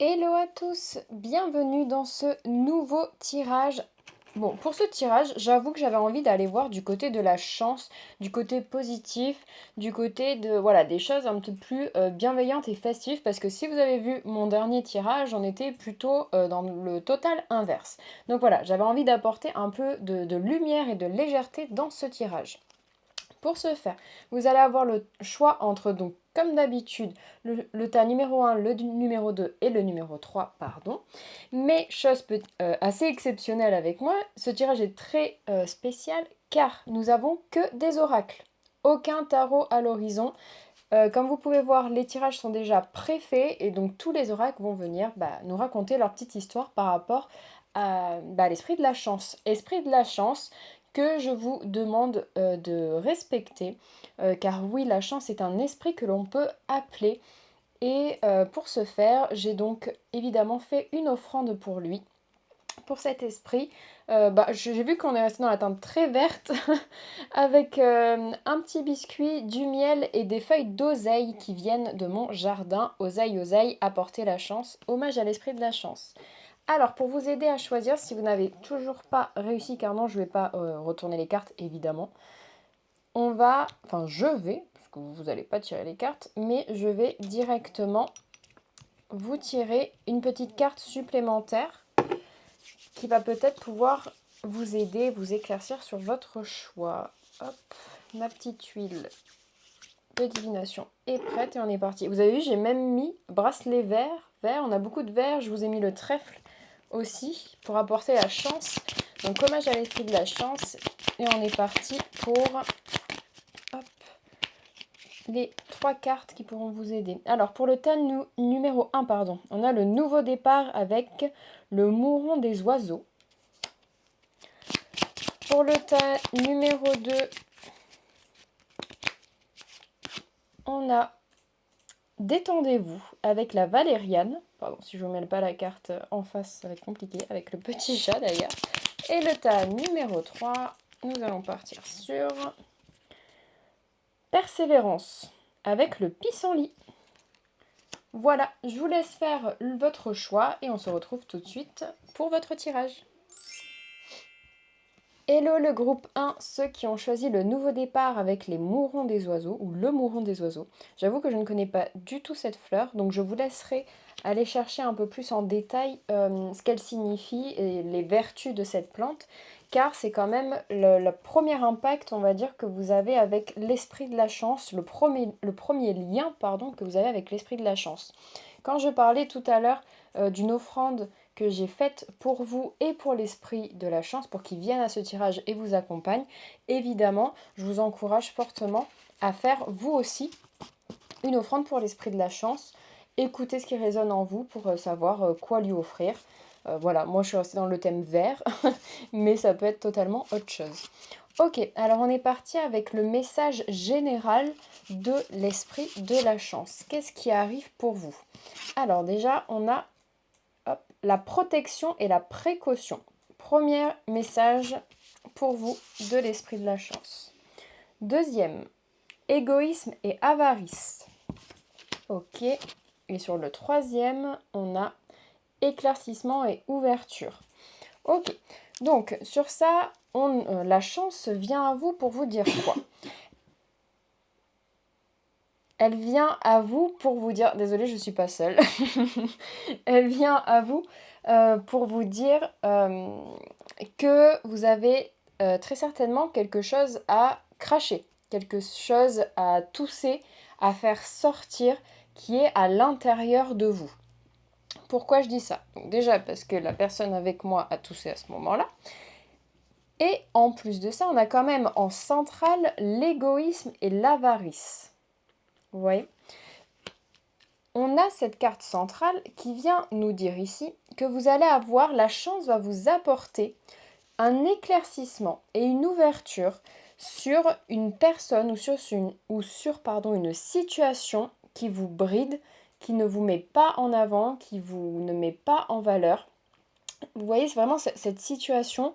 Hello à tous, bienvenue dans ce nouveau tirage. Bon, pour ce tirage, j'avoue que j'avais envie d'aller voir du côté de la chance, du côté positif, du côté de, voilà, des choses un petit peu plus bienveillantes et festives, parce que si vous avez vu mon dernier tirage, on était plutôt dans le total inverse. Donc voilà, j'avais envie d'apporter un peu de lumière et de légèreté dans ce tirage. Pour ce faire, vous allez avoir le choix entre, donc, comme d'habitude, le tas numéro 1, le numéro 2 et le numéro 3, pardon. Mais chose assez exceptionnelle avec moi, ce tirage est très spécial car nous avons que des oracles. Aucun tarot à l'horizon. Comme vous pouvez voir, les tirages sont déjà préfaits et donc tous les oracles vont venir nous raconter leur petite histoire par rapport à l'esprit de la chance. Esprit de la chance que je vous demande de respecter, car oui, la chance est un esprit que l'on peut appeler. Et pour ce faire, j'ai donc évidemment fait une offrande pour lui. Pour cet esprit, j'ai vu qu'on est resté dans la teinte très verte avec un petit biscuit, du miel et des feuilles d'oseille qui viennent de mon jardin. Oseille, oseille, apporter la chance, hommage à l'esprit de la chance. Alors, pour vous aider à choisir, si vous n'avez toujours pas réussi, car non, je ne vais pas retourner les cartes, évidemment, je vais, parce que vous n'allez pas tirer les cartes, mais je vais directement vous tirer une petite carte supplémentaire qui va peut-être pouvoir vous aider, vous éclaircir sur votre choix. Hop, ma petite huile de divination est prête et on est parti. Vous avez vu, j'ai même mis bracelet vert. On a beaucoup de vert, je vous ai mis le trèfle aussi pour apporter la chance. Donc hommage à l'esprit de la chance et on est parti pour hop, les 3 cartes qui pourront vous aider. Alors pour le tas numéro 1, pardon, on a le nouveau départ avec le mouron des oiseaux. Pour le tas numéro 2, on a détendez-vous avec la valériane. Pardon, si je ne vous mets pas la carte en face, ça va être compliqué, avec le petit chat d'ailleurs. Et le tas numéro 3, nous allons partir sur persévérance avec le pissenlit. Voilà, je vous laisse faire votre choix et on se retrouve tout de suite pour votre tirage. Hello le groupe 1, ceux qui ont choisi le nouveau départ avec les mourons des oiseaux ou le mouron des oiseaux. J'avoue que je ne connais pas du tout cette fleur, donc je vous laisserai aller chercher un peu plus en détail ce qu'elle signifie et les vertus de cette plante, car c'est quand même le premier impact, on va dire, que vous avez avec l'esprit de la chance, le premier lien, pardon, que vous avez avec l'esprit de la chance. Quand je parlais tout à l'heure d'une offrande que j'ai faite pour vous et pour l'esprit de la chance, pour qu'il vienne à ce tirage et vous accompagne, évidemment, je vous encourage fortement à faire vous aussi une offrande pour l'esprit de la chance. Écoutez ce qui résonne en vous pour savoir quoi lui offrir. Voilà, moi je suis restée dans le thème vert, mais ça peut être totalement autre chose. Ok, alors on est parti avec le message général de l'esprit de la chance. Qu'est-ce qui arrive pour vous? Alors déjà, on a la protection et la précaution. Premier message pour vous de l'esprit de la chance. Deuxième, égoïsme et avarice. Ok. Et sur le troisième, on a éclaircissement et ouverture. Ok. Donc sur ça, la chance vient à vous pour vous dire quoi? Elle vient à vous pour vous dire, désolée, je ne suis pas seule. Elle vient à vous pour vous dire que vous avez très certainement quelque chose à cracher, quelque chose à tousser, à faire sortir qui est à l'intérieur de vous. Pourquoi je dis ça? Donc déjà parce que la personne avec moi a toussé à ce moment-là. Et en plus de ça, on a quand même en centrale l'égoïsme et l'avarice. Vous voyez? On a cette carte centrale qui vient nous dire ici que vous allez avoir, la chance va vous apporter un éclaircissement et une ouverture sur une personne ou sur une situation qui vous bride, qui ne vous met pas en avant, qui vous ne met pas en valeur. Vous voyez, c'est vraiment cette situation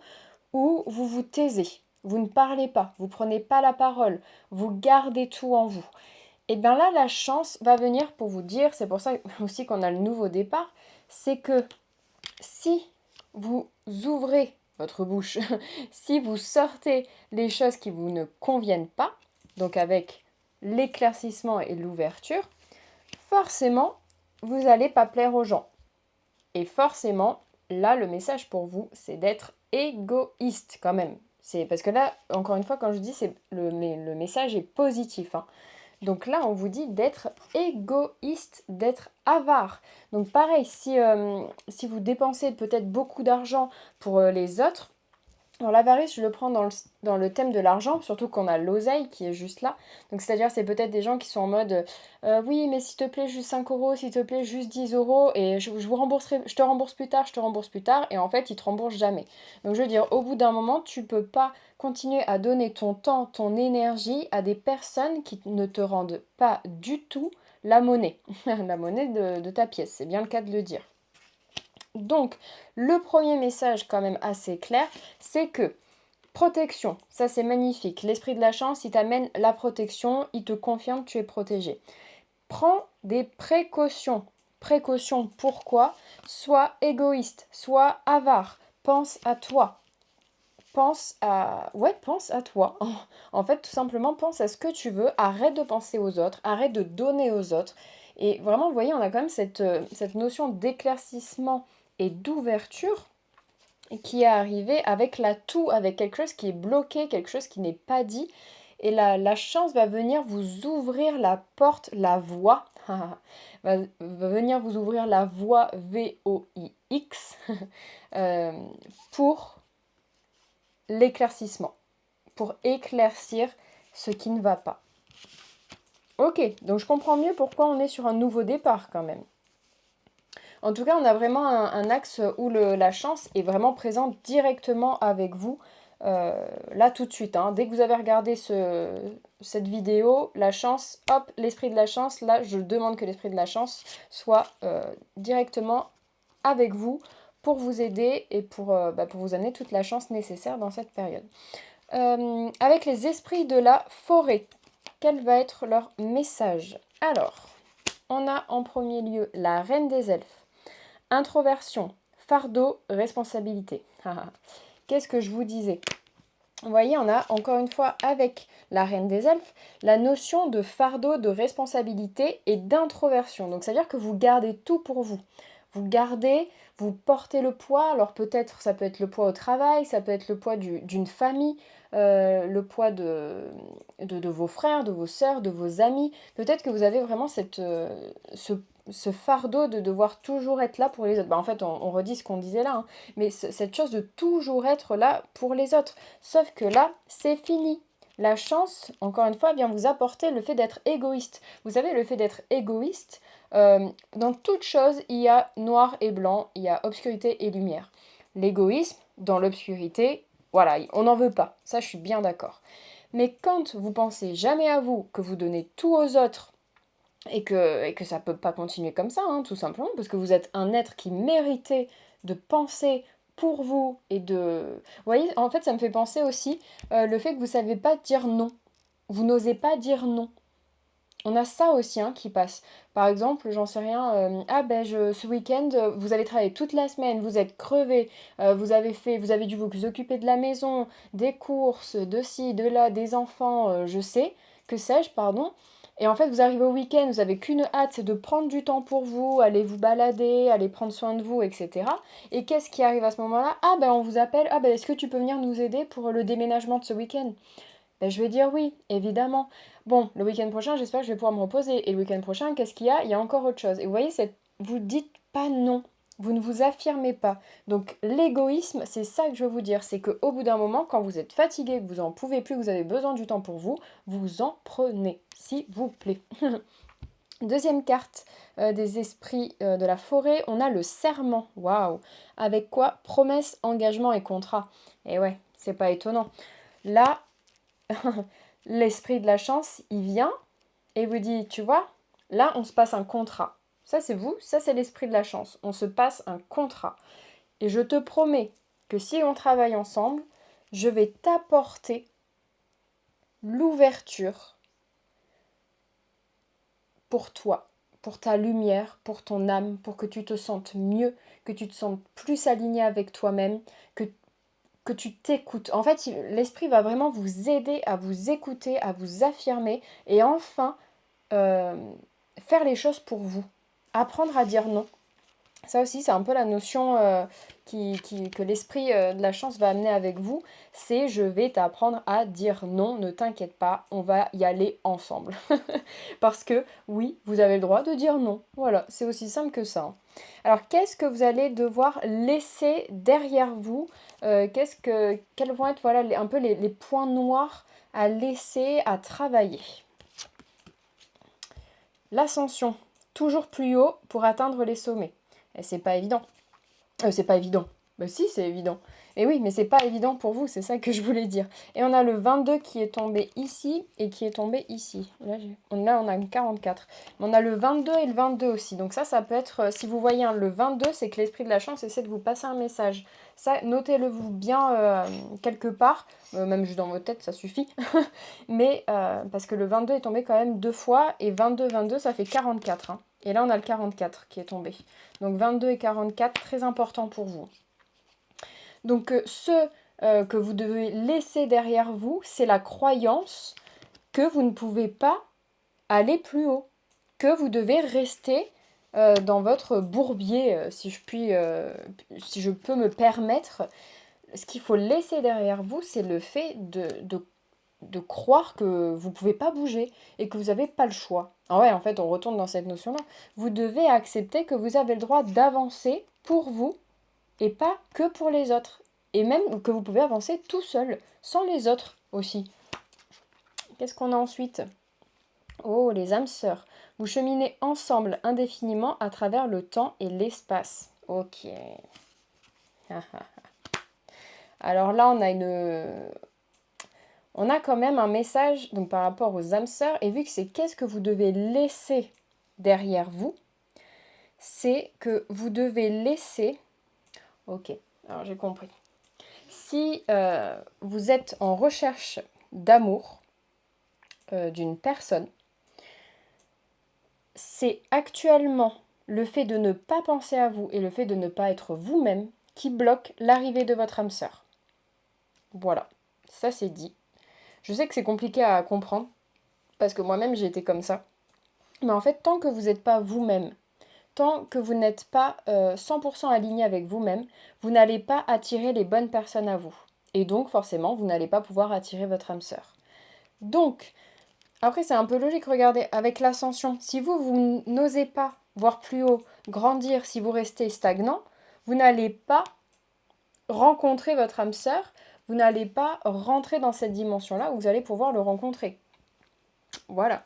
où vous vous taisez, vous ne parlez pas, vous ne prenez pas la parole, vous gardez tout en vous. Et bien là, la chance va venir pour vous dire, c'est pour ça aussi qu'on a le nouveau départ, c'est que si vous ouvrez votre bouche, si vous sortez les choses qui vous ne conviennent pas, donc avec l'éclaircissement et l'ouverture, forcément, vous n'allez pas plaire aux gens. Et forcément, là, le message pour vous, c'est d'être égoïste quand même. C'est parce que là, encore une fois, quand je dis, le message est positif, hein. Donc là, on vous dit d'être égoïste, d'être avare. Donc pareil, si vous dépensez peut-être beaucoup d'argent pour les autres, alors l'avarice, je le prends dans le thème de l'argent, surtout qu'on a l'oseille qui est juste là. Donc c'est-à-dire, c'est peut-être des gens qui sont en mode oui, mais s'il te plaît, juste 5 euros, s'il te plaît, juste 10 euros, et je vous rembourserai, je te rembourse plus tard, je te rembourse plus tard, et en fait, ils te remboursent jamais. Donc je veux dire, au bout d'un moment, tu peux pas continuer à donner ton temps, ton énergie à des personnes qui ne te rendent pas du tout la monnaie, la monnaie de ta pièce, c'est bien le cas de le dire. Donc, le premier message quand même assez clair, c'est que protection, ça c'est magnifique. L'esprit de la chance, il t'amène la protection, il te confirme que tu es protégé. Prends des précautions. Précautions, pourquoi? Sois égoïste, sois avare, pense à toi. Pense à toi. En fait, tout simplement, pense à ce que tu veux. Arrête de penser aux autres. Arrête de donner aux autres. Et vraiment, vous voyez, on a quand même cette notion d'éclaircissement et d'ouverture qui est arrivée avec l'atout, avec quelque chose qui est bloqué, quelque chose qui n'est pas dit. Et la chance va venir vous ouvrir la porte, la voie. Va venir vous ouvrir la voie VOIX euh, pour l'éclaircissement, pour éclaircir ce qui ne va pas. Ok, donc je comprends mieux pourquoi on est sur un nouveau départ quand même. En tout cas, on a vraiment un axe où la chance est vraiment présente directement avec vous, là tout de suite, hein. Dès que vous avez regardé cette vidéo, la chance, hop, l'esprit de la chance, là je demande que l'esprit de la chance soit directement avec vous pour vous aider et pour vous amener toute la chance nécessaire dans cette période. Avec les esprits de la forêt, quel va être leur message? Alors, on a en premier lieu la reine des elfes. Introversion, fardeau, responsabilité. Qu'est-ce que je vous disais? Vous voyez, on a encore une fois avec la reine des elfes la notion de fardeau, de responsabilité et d'introversion. Donc, c'est-à-dire que vous gardez tout pour vous. Vous portez le poids. Alors peut-être, ça peut être le poids au travail, ça peut être le poids d'une famille, le poids de vos frères, de vos sœurs, de vos amis. Peut-être que vous avez vraiment ce fardeau de devoir toujours être là pour les autres. En fait, on redit ce qu'on disait là, hein, mais cette chose de toujours être là pour les autres. Sauf que là, c'est fini. La chance, encore une fois, vient vous apporter le fait d'être égoïste. Vous savez, le fait d'être égoïste, dans toute chose, il y a noir et blanc, il y a obscurité et lumière. L'égoïsme, dans l'obscurité, voilà, on n'en veut pas. Ça, je suis bien d'accord. Mais quand vous pensez jamais à vous, que vous donnez tout aux autres, et que ça peut pas continuer comme ça, hein, tout simplement, parce que vous êtes un être qui méritait de penser pour vous et de... Vous voyez, en fait, ça me fait penser aussi le fait que vous ne savez pas dire non. Vous n'osez pas dire non. On a ça aussi hein, qui passe. Par exemple, j'en sais rien, ce week-end, vous avez travaillé toute la semaine, vous êtes crevé, vous avez dû vous occuper de la maison, des courses, de ci, de là, des enfants, que sais-je, pardon. Et en fait, vous arrivez au week-end, vous avez qu'une hâte, c'est de prendre du temps pour vous, aller vous balader, aller prendre soin de vous, etc. Et qu'est-ce qui arrive à ce moment-là? Ah ben on vous appelle, ah ben est-ce que tu peux venir nous aider pour le déménagement de ce week-end? Ben, je vais dire oui, évidemment. Bon, le week-end prochain, j'espère que je vais pouvoir me reposer. Et le week-end prochain, qu'est-ce qu'il y a? Il y a encore autre chose. Et vous voyez, vous dites pas non. Vous ne vous affirmez pas. Donc l'égoïsme, c'est ça que je veux vous dire. C'est qu'au bout d'un moment, quand vous êtes fatigué, que vous en pouvez plus, que vous avez besoin du temps pour vous, vous en prenez, s'il vous plaît. Deuxième carte des esprits de la forêt, on a le serment. Waouh! Avec quoi? Promesse, engagement et contrat. Et ouais, c'est pas étonnant. Là, l'esprit de la chance, il vient et vous dit, tu vois, là, on se passe un contrat. Ça, c'est vous, ça, c'est l'esprit de la chance. On se passe un contrat. Et je te promets que si on travaille ensemble, je vais t'apporter l'ouverture pour toi, pour ta lumière, pour ton âme, pour que tu te sentes mieux, que tu te sentes plus aligné avec toi-même, que tu t'écoutes. En fait, l'esprit va vraiment vous aider à vous écouter, à vous affirmer et enfin euh, faire les choses pour vous. Apprendre à dire non. Ça aussi, c'est un peu la notion que l'esprit de la chance va amener avec vous. C'est je vais t'apprendre à dire non, ne t'inquiète pas, on va y aller ensemble. Parce que oui, vous avez le droit de dire non. Voilà, c'est aussi simple que ça. Alors, qu'est-ce que vous allez devoir laisser derrière vous quels vont être voilà, un peu les points noirs à laisser, à travailler. L'ascension, toujours plus haut pour atteindre les sommets. Et c'est pas évident. C'est pas évident. Bah si, c'est évident. Et oui, mais c'est pas évident pour vous, c'est ça que je voulais dire. Et on a le 22 qui est tombé ici et qui est tombé ici. Là, on a une 44. Mais on a le 22 et le 22 aussi. Donc ça peut être, si vous voyez le 22, c'est que l'esprit de la chance essaie de vous passer un message. Ça, notez-le vous bien quelque part, même juste dans votre tête, ça suffit. Mais parce que le 22 est tombé quand même 2 fois et 22, 22, ça fait 44. Hein. Et là, on a le 44 qui est tombé. Donc 22 et 44, très important pour vous. Donc ce que vous devez laisser derrière vous, c'est la croyance que vous ne pouvez pas aller plus haut, que vous devez rester dans votre bourbier, si je peux me permettre. Ce qu'il faut laisser derrière vous, c'est le fait de croire que vous ne pouvez pas bouger et que vous n'avez pas le choix. Ah ouais, en fait, on retourne dans cette notion-là. Vous devez accepter que vous avez le droit d'avancer pour vous et pas que pour les autres. Et même que vous pouvez avancer tout seul, sans les autres aussi. Qu'est-ce qu'on a ensuite? Oh, les âmes sœurs. Vous cheminez ensemble indéfiniment à travers le temps et l'espace. Ok. Alors là, on a quand même un message donc, par rapport aux âmes sœurs. Et vu que c'est qu'est-ce que vous devez laisser derrière vous, c'est que vous devez laisser... Ok, alors j'ai compris. Si vous êtes en recherche d'amour d'une personne, c'est actuellement le fait de ne pas penser à vous et le fait de ne pas être vous-même qui bloque l'arrivée de votre âme sœur. Voilà, ça c'est dit. Je sais que c'est compliqué à comprendre, parce que moi-même j'ai été comme ça. Mais en fait, tant que vous n'êtes pas vous-même, tant que vous n'êtes pas 100% aligné avec vous-même, vous n'allez pas attirer les bonnes personnes à vous. Et donc, forcément, vous n'allez pas pouvoir attirer votre âme sœur. Donc, après, c'est un peu logique, regardez, avec l'ascension, si vous n'osez pas voir plus haut, grandir, si vous restez stagnant, vous n'allez pas rencontrer votre âme sœur, vous n'allez pas rentrer dans cette dimension-là où vous allez pouvoir le rencontrer. Voilà.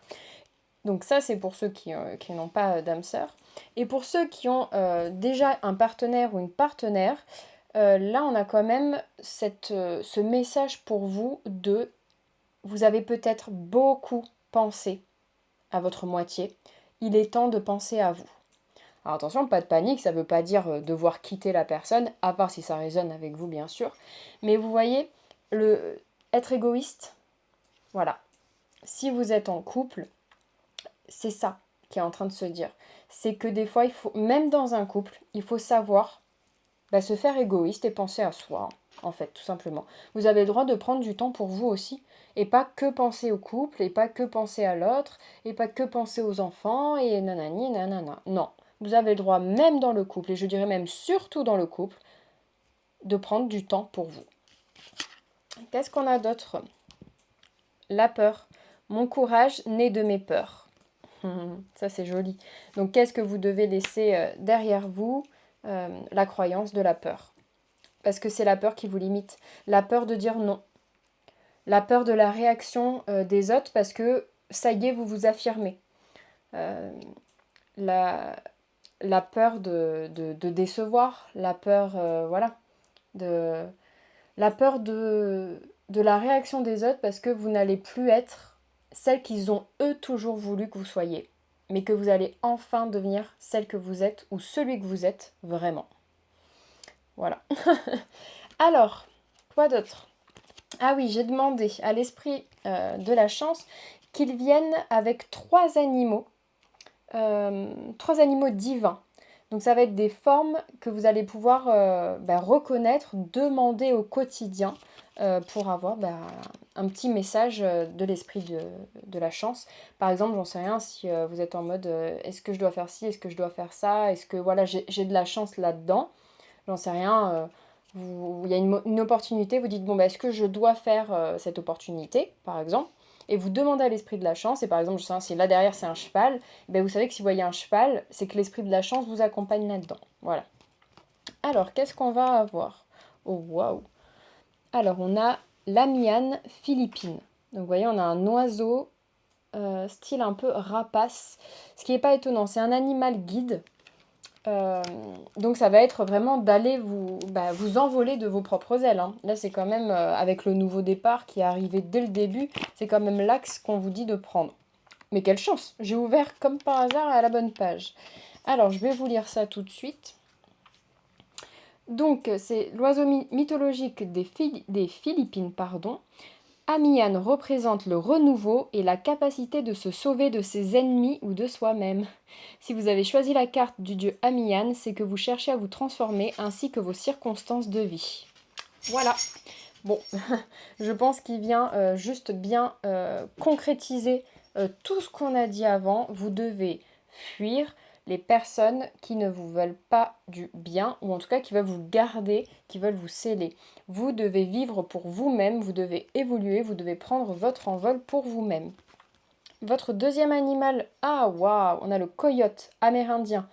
Donc ça, c'est pour ceux qui n'ont pas d'âme sœur. Et pour ceux qui ont déjà un partenaire ou une partenaire, là, on a quand même ce message pour vous de... Vous avez peut-être beaucoup pensé à votre moitié. Il est temps de penser à vous. Alors attention, pas de panique, ça ne veut pas dire devoir quitter la personne, à part si ça résonne avec vous, bien sûr. Mais vous voyez, être égoïste, voilà. Si vous êtes en couple, c'est ça qui est en train de se dire. C'est que des fois, il faut, même dans un couple, il faut savoir se faire égoïste et penser à soi, en fait, tout simplement. Vous avez le droit de prendre du temps pour vous aussi, et pas que penser au couple, et pas que penser à l'autre, et pas que penser aux enfants, et nanani, nanana. Non, vous avez le droit, même dans le couple, et je dirais même surtout dans le couple, de prendre du temps pour vous. Qu'est-ce qu'on a d'autre? La peur. Mon courage naît de mes peurs. Ça, c'est joli. Donc, qu'est-ce que vous devez laisser derrière vous? La croyance de la peur. Parce que c'est la peur qui vous limite. La peur de dire non. La peur de la réaction des autres parce que, ça y est, vous vous affirmez. Euh, la, la peur de décevoir. La peur, voilà. La peur de la réaction des autres parce que vous n'allez plus être celle qu'ils ont eux toujours voulu que vous soyez, mais que vous allez enfin devenir celle que vous êtes ou celui que vous êtes vraiment. Voilà. Alors, quoi d'autre? Ah oui, j'ai demandé à l'esprit de la chance qu'il vienne avec 3 animaux trois animaux divins. Donc ça va être des formes que vous allez pouvoir reconnaître, demander au quotidien pour avoir un petit message de l'esprit de la chance. Par exemple, j'en sais rien, si vous êtes en mode est-ce que je dois faire ci, est-ce que je dois faire ça, est-ce que voilà, j'ai de la chance là-dedans, j'en sais rien. Il y a une opportunité, vous dites bon, est-ce que je dois faire cette opportunité, par exemple, et vous demandez à l'esprit de la chance, et par exemple, je sais, si là derrière c'est un cheval, vous savez que si vous voyez un cheval, c'est que l'esprit de la chance vous accompagne là-dedans. Voilà. Alors, qu'est-ce qu'on va avoir? Oh, waouh! Alors, on a l'Amiane philippine. Donc, vous voyez, on a un oiseau style un peu rapace, ce qui n'est pas étonnant. C'est un animal guide. Donc ça va être vraiment d'aller vous envoler de vos propres ailes, hein. Là, c'est quand même, avec le nouveau départ qui est arrivé dès le début, c'est quand même l'axe qu'on vous dit de prendre. Mais quelle chance! J'ai ouvert comme par hasard à la bonne page. Alors, je vais vous lire ça tout de suite. Donc, c'est l'oiseau mythologique des Philippines, pardon. Amiyan représente le renouveau et la capacité de se sauver de ses ennemis ou de soi-même. Si vous avez choisi la carte du dieu Amiyan, c'est que vous cherchez à vous transformer ainsi que vos circonstances de vie. Voilà. Bon, je pense qu'il vient juste bien concrétiser tout ce qu'on a dit avant. Vous devez fuir les personnes qui ne vous veulent pas du bien, ou en tout cas qui veulent vous garder, qui veulent vous sceller. Vous devez vivre pour vous-même, vous devez évoluer, vous devez prendre votre envol pour vous-même. Votre deuxième animal, ah waouh, on a le coyote amérindien,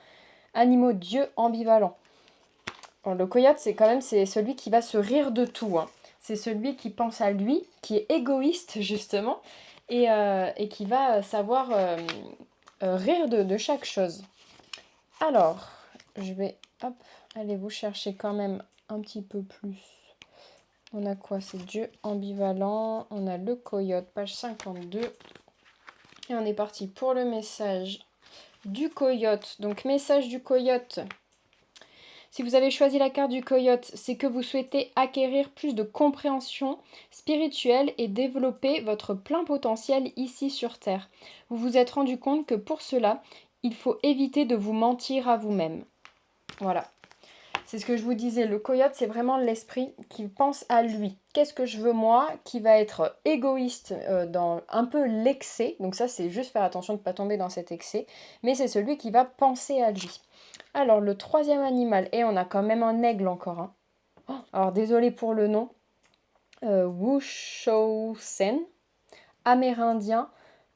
animaux dieu ambivalent. Bon, le coyote, c'est celui qui va se rire de tout, hein. C'est celui qui pense à lui, qui est égoïste justement, et qui va savoir rire de chaque chose. Alors, je vais aller vous chercher quand même un petit peu plus. On a quoi? C'est Dieu ambivalent. On a le coyote, page 52. Et on est parti pour le message du coyote. Donc, message du coyote. Si vous avez choisi la carte du coyote, c'est que vous souhaitez acquérir plus de compréhension spirituelle et développer votre plein potentiel ici sur Terre. Vous vous êtes rendu compte que pour cela, il faut éviter de vous mentir à vous-même. Voilà. C'est ce que je vous disais, le coyote, c'est vraiment l'esprit qui pense à lui. Qu'est-ce que je veux moi? Qui va être égoïste dans un peu l'excès. Donc ça, c'est juste faire attention de ne pas tomber dans cet excès. Mais c'est celui qui va penser à lui. Alors, le troisième animal, et on a quand même un aigle encore, hein. Oh, alors, désolé pour le nom. Wushousen, amérindien,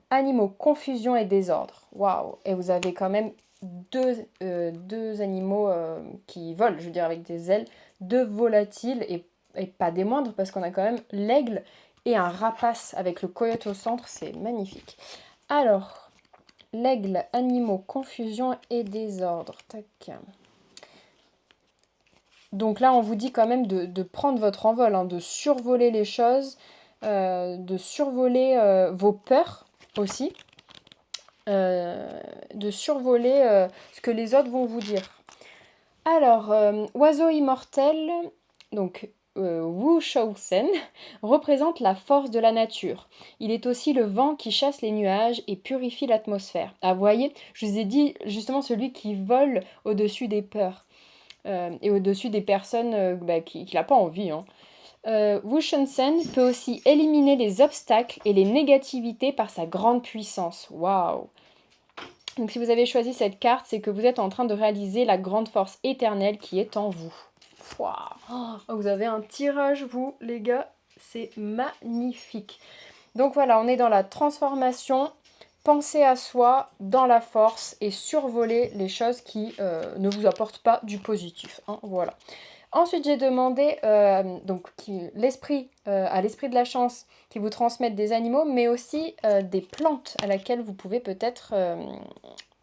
animaux, confusion et désordre. Waouh! Et vous avez quand même deux animaux qui volent, je veux dire, avec des ailes, deux volatiles, et pas des moindres, parce qu'on a quand même l'aigle et un rapace avec le coyote au centre. C'est magnifique. Alors, l'aigle, animaux, confusion et désordre. Tac. Donc là, on vous dit quand même de prendre votre envol, hein, de survoler les choses, de survoler vos peurs aussi, de survoler ce que les autres vont vous dire. Alors, oiseau immortel, donc Wu Shousen, représente la force de la nature. Il est aussi le vent qui chasse les nuages et purifie l'atmosphère. Ah, vous voyez, je vous ai dit justement celui qui vole au-dessus des peurs. Et au-dessus des personnes qui n'a pas envie, hein. Wu Shunsen peut aussi éliminer les obstacles et les négativités par sa grande puissance. Waouh! Donc si vous avez choisi cette carte, c'est que vous êtes en train de réaliser la grande force éternelle qui est en vous. Waouh! Oh, vous avez un tirage, vous, les gars. C'est magnifique. Donc voilà, on est dans la transformation. Pensez à soi, dans la force, et survoler les choses qui ne vous apportent pas du positif, hein, voilà. Ensuite, j'ai demandé à l'esprit de la chance qui vous transmette des animaux, mais aussi des plantes à laquelle vous pouvez peut-être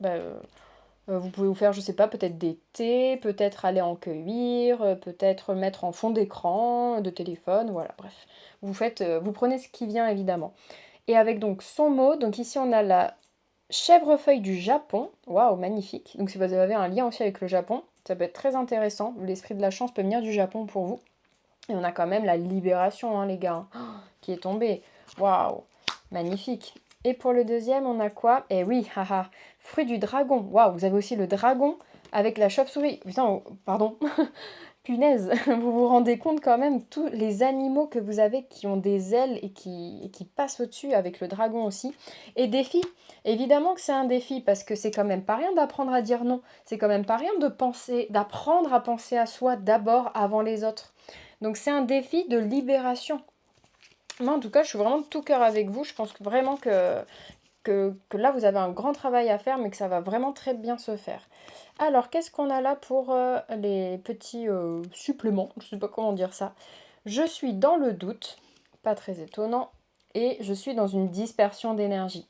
vous pouvez vous faire, je sais pas, peut-être des thés, peut-être aller en cueillir, peut-être mettre en fond d'écran, de téléphone, voilà, bref. Vous prenez ce qui vient évidemment. Et avec donc son mot, donc ici on a la chèvrefeuille du Japon. Waouh, magnifique. Donc si vous avez un lien aussi avec le Japon, ça peut être très intéressant. L'esprit de la chance peut venir du Japon pour vous. Et on a quand même la libération, hein, les gars, qui est tombée. Waouh, magnifique. Et pour le deuxième, on a quoi? Eh oui, haha, Fruit du dragon. Waouh, vous avez aussi le dragon avec la chauve-souris. Putain, pardon. Punaise, vous vous rendez compte quand même, tous les animaux que vous avez qui ont des ailes et qui passent au-dessus avec le dragon aussi. Et défi, évidemment que c'est un défi parce que c'est quand même pas rien d'apprendre à dire non. C'est quand même pas rien de penser, d'apprendre à penser à soi d'abord avant les autres. Donc c'est un défi de libération. Moi en tout cas, je suis vraiment de tout cœur avec vous. Je pense que vraiment que là, vous avez un grand travail à faire, mais que ça va vraiment très bien se faire. Alors, qu'est-ce qu'on a là pour les petits suppléments? Je ne sais pas comment dire ça. Je suis dans le doute, pas très étonnant, et je suis dans une dispersion d'énergie.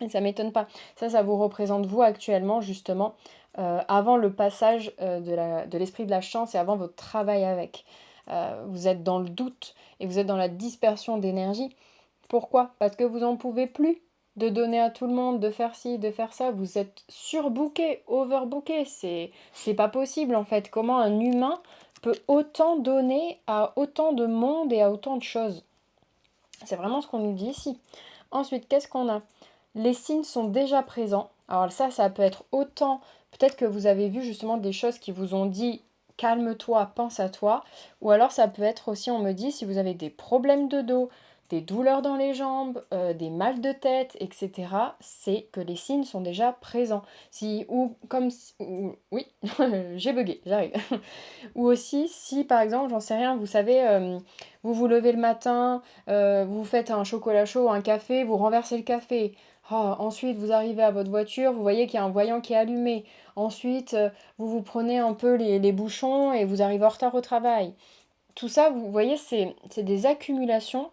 Et ça ne m'étonne pas. Ça vous représente vous actuellement, justement, avant le passage de l'esprit de la chance et avant votre travail avec. Vous êtes dans le doute et vous êtes dans la dispersion d'énergie. Pourquoi? Parce que vous n'en pouvez plus de donner à tout le monde, de faire ci, de faire ça. Vous êtes surbooké, overbooké. C'est pas possible en fait. Comment un humain peut autant donner à autant de monde et à autant de choses? C'est vraiment ce qu'on nous dit ici. Ensuite, qu'est-ce qu'on a? Les signes sont déjà présents. Alors ça peut être autant, peut-être que vous avez vu justement des choses qui vous ont dit calme-toi, pense à toi. Ou alors ça peut être aussi, on me dit, si vous avez des problèmes de dos, des douleurs dans les jambes, des mal de tête, etc., c'est que les signes sont déjà présents. Si, ou comme, oui, j'ai bugué, j'arrive. Ou aussi, si par exemple, j'en sais rien, vous savez, vous vous levez le matin, vous faites un chocolat chaud, un café, vous renversez le café. Ah, ensuite, vous arrivez à votre voiture, vous voyez qu'il y a un voyant qui est allumé. Ensuite, vous prenez un peu les bouchons et vous arrivez en retard au travail. Tout ça, vous voyez, c'est des accumulations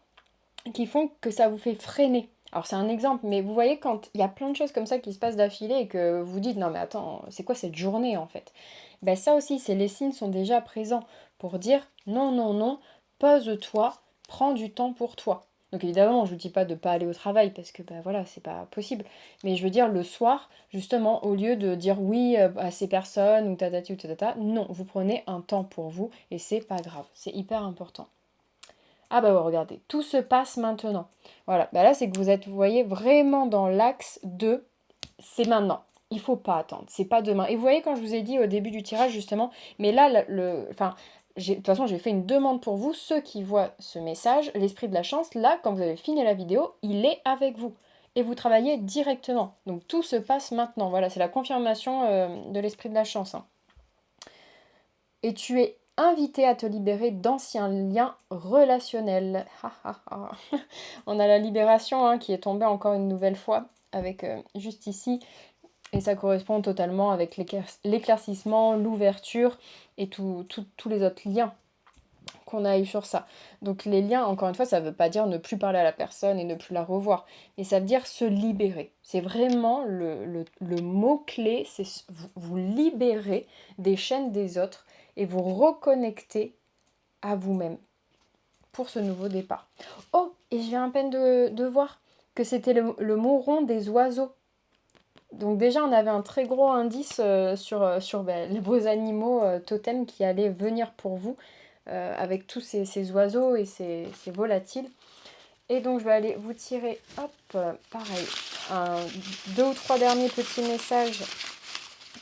qui font que ça vous fait freiner. Alors c'est un exemple, mais vous voyez quand il y a plein de choses comme ça qui se passent d'affilée et que vous dites non mais attends, c'est quoi cette journée en fait? Ben ça aussi, c'est les signes sont déjà présents pour dire non, non, non, pose-toi, prends du temps pour toi. Donc évidemment, je vous dis pas de pas aller au travail parce que ben voilà, c'est pas possible. Mais je veux dire le soir, justement, au lieu de dire oui à ces personnes ou tatati ou tatata, non, vous prenez un temps pour vous et c'est pas grave, c'est hyper important. Ah bah ouais, regardez, tout se passe maintenant. Voilà, bah là c'est que vous êtes, vous voyez, vraiment dans l'axe de c'est maintenant. Il faut pas attendre, c'est pas demain. Et vous voyez quand je vous ai dit au début du tirage justement, mais là enfin, de toute façon j'ai fait une demande pour vous, ceux qui voient ce message, l'esprit de la chance, là quand vous avez fini la vidéo, il est avec vous. Et vous travaillez directement. Donc tout se passe maintenant. Voilà, c'est la confirmation de l'esprit de la chance, hein. Et tu es invité à te libérer d'anciens liens relationnels. On a la libération hein, qui est tombée encore une nouvelle fois avec juste ici. Et ça correspond totalement avec l'éclaircissement, l'ouverture et tous les autres liens qu'on a eu sur ça. Donc les liens, encore une fois, ça ne veut pas dire ne plus parler à la personne et ne plus la revoir, mais ça veut dire se libérer. C'est vraiment le mot-clé, c'est vous libérer des chaînes des autres et vous reconnecter à vous-même pour ce nouveau départ. Oh, et je viens à peine de voir que c'était le mot rond des oiseaux. Donc déjà, on avait un très gros indice sur vos animaux totems qui allaient venir pour vous avec tous ces oiseaux et ces volatiles. Et donc, je vais aller vous tirer, hop, pareil, 2 ou 3 derniers petits messages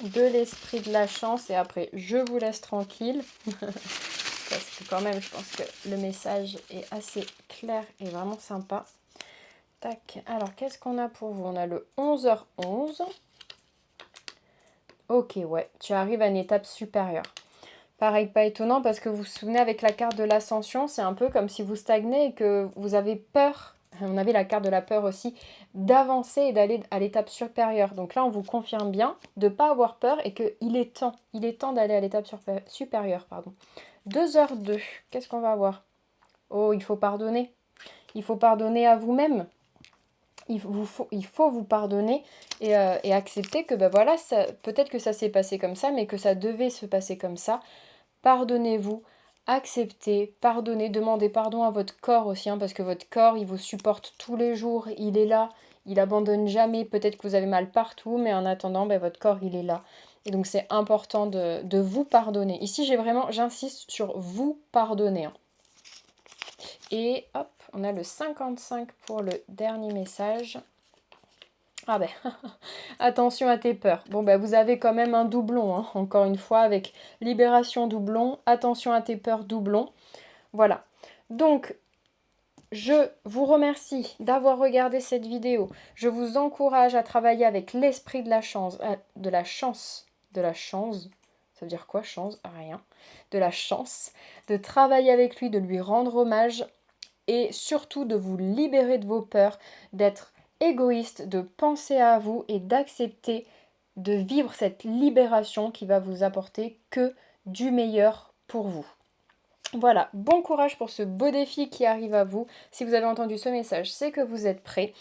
de l'esprit de la chance. Et après, je vous laisse tranquille. Parce que quand même, je pense que le message est assez clair et vraiment sympa. Tac, alors qu'est-ce qu'on a pour vous? On a le 11h11. Ok, ouais, tu arrives à une étape supérieure. Pareil, pas étonnant parce que vous vous souvenez avec la carte de l'ascension, c'est un peu comme si vous stagnez et que vous avez peur, on avait la carte de la peur aussi, d'avancer et d'aller à l'étape supérieure. Donc là, on vous confirme bien de ne pas avoir peur et qu'il est temps d'aller à l'étape supérieure. 2h02, qu'est-ce qu'on va avoir? Oh, il faut pardonner. Il faut pardonner à vous-même. Il faut vous pardonner et accepter que ben voilà, peut-être que ça s'est passé comme ça, mais que ça devait se passer comme ça. Pardonnez-vous, acceptez, pardonnez, demandez pardon à votre corps aussi, hein, parce que votre corps, il vous supporte tous les jours, il est là, il abandonne jamais. Peut-être que vous avez mal partout, mais en attendant, ben, votre corps, il est là. Et donc c'est important de vous pardonner. Ici, j'insiste sur vous pardonner, hein. Et hop, on a le 55 pour le dernier message. Ah ben, attention à tes peurs. Bon ben, vous avez quand même un doublon, hein, encore une fois, avec libération doublon, attention à tes peurs doublon. Voilà. Donc, je vous remercie d'avoir regardé cette vidéo. Je vous encourage à travailler avec l'esprit de la chance, de la chance. Ça veut dire quoi, chance? Rien. De la chance, de travailler avec lui, de lui rendre hommage et surtout de vous libérer de vos peurs, d'être égoïste, de penser à vous et d'accepter de vivre cette libération qui va vous apporter que du meilleur pour vous. Voilà, bon courage pour ce beau défi qui arrive à vous. Si vous avez entendu ce message, c'est que vous êtes prêts.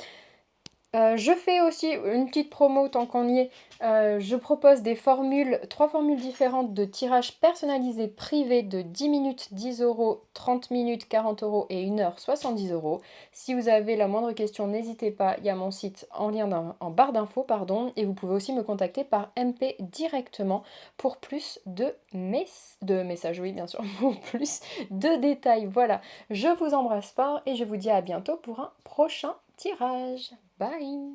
Je fais aussi une petite promo tant qu'on y est. Je propose des formules, 3 formules différentes de tirage personnalisé privé de 10 minutes 10 euros, 30 minutes 40 euros et 1 heure 70 euros. Si vous avez la moindre question, n'hésitez pas, il y a mon site en lien en barre d'infos, pardon, et vous pouvez aussi me contacter par MP directement pour plus de messages, oui bien sûr, pour plus de détails. Voilà, je vous embrasse fort et je vous dis à bientôt pour un prochain tirage. Bye.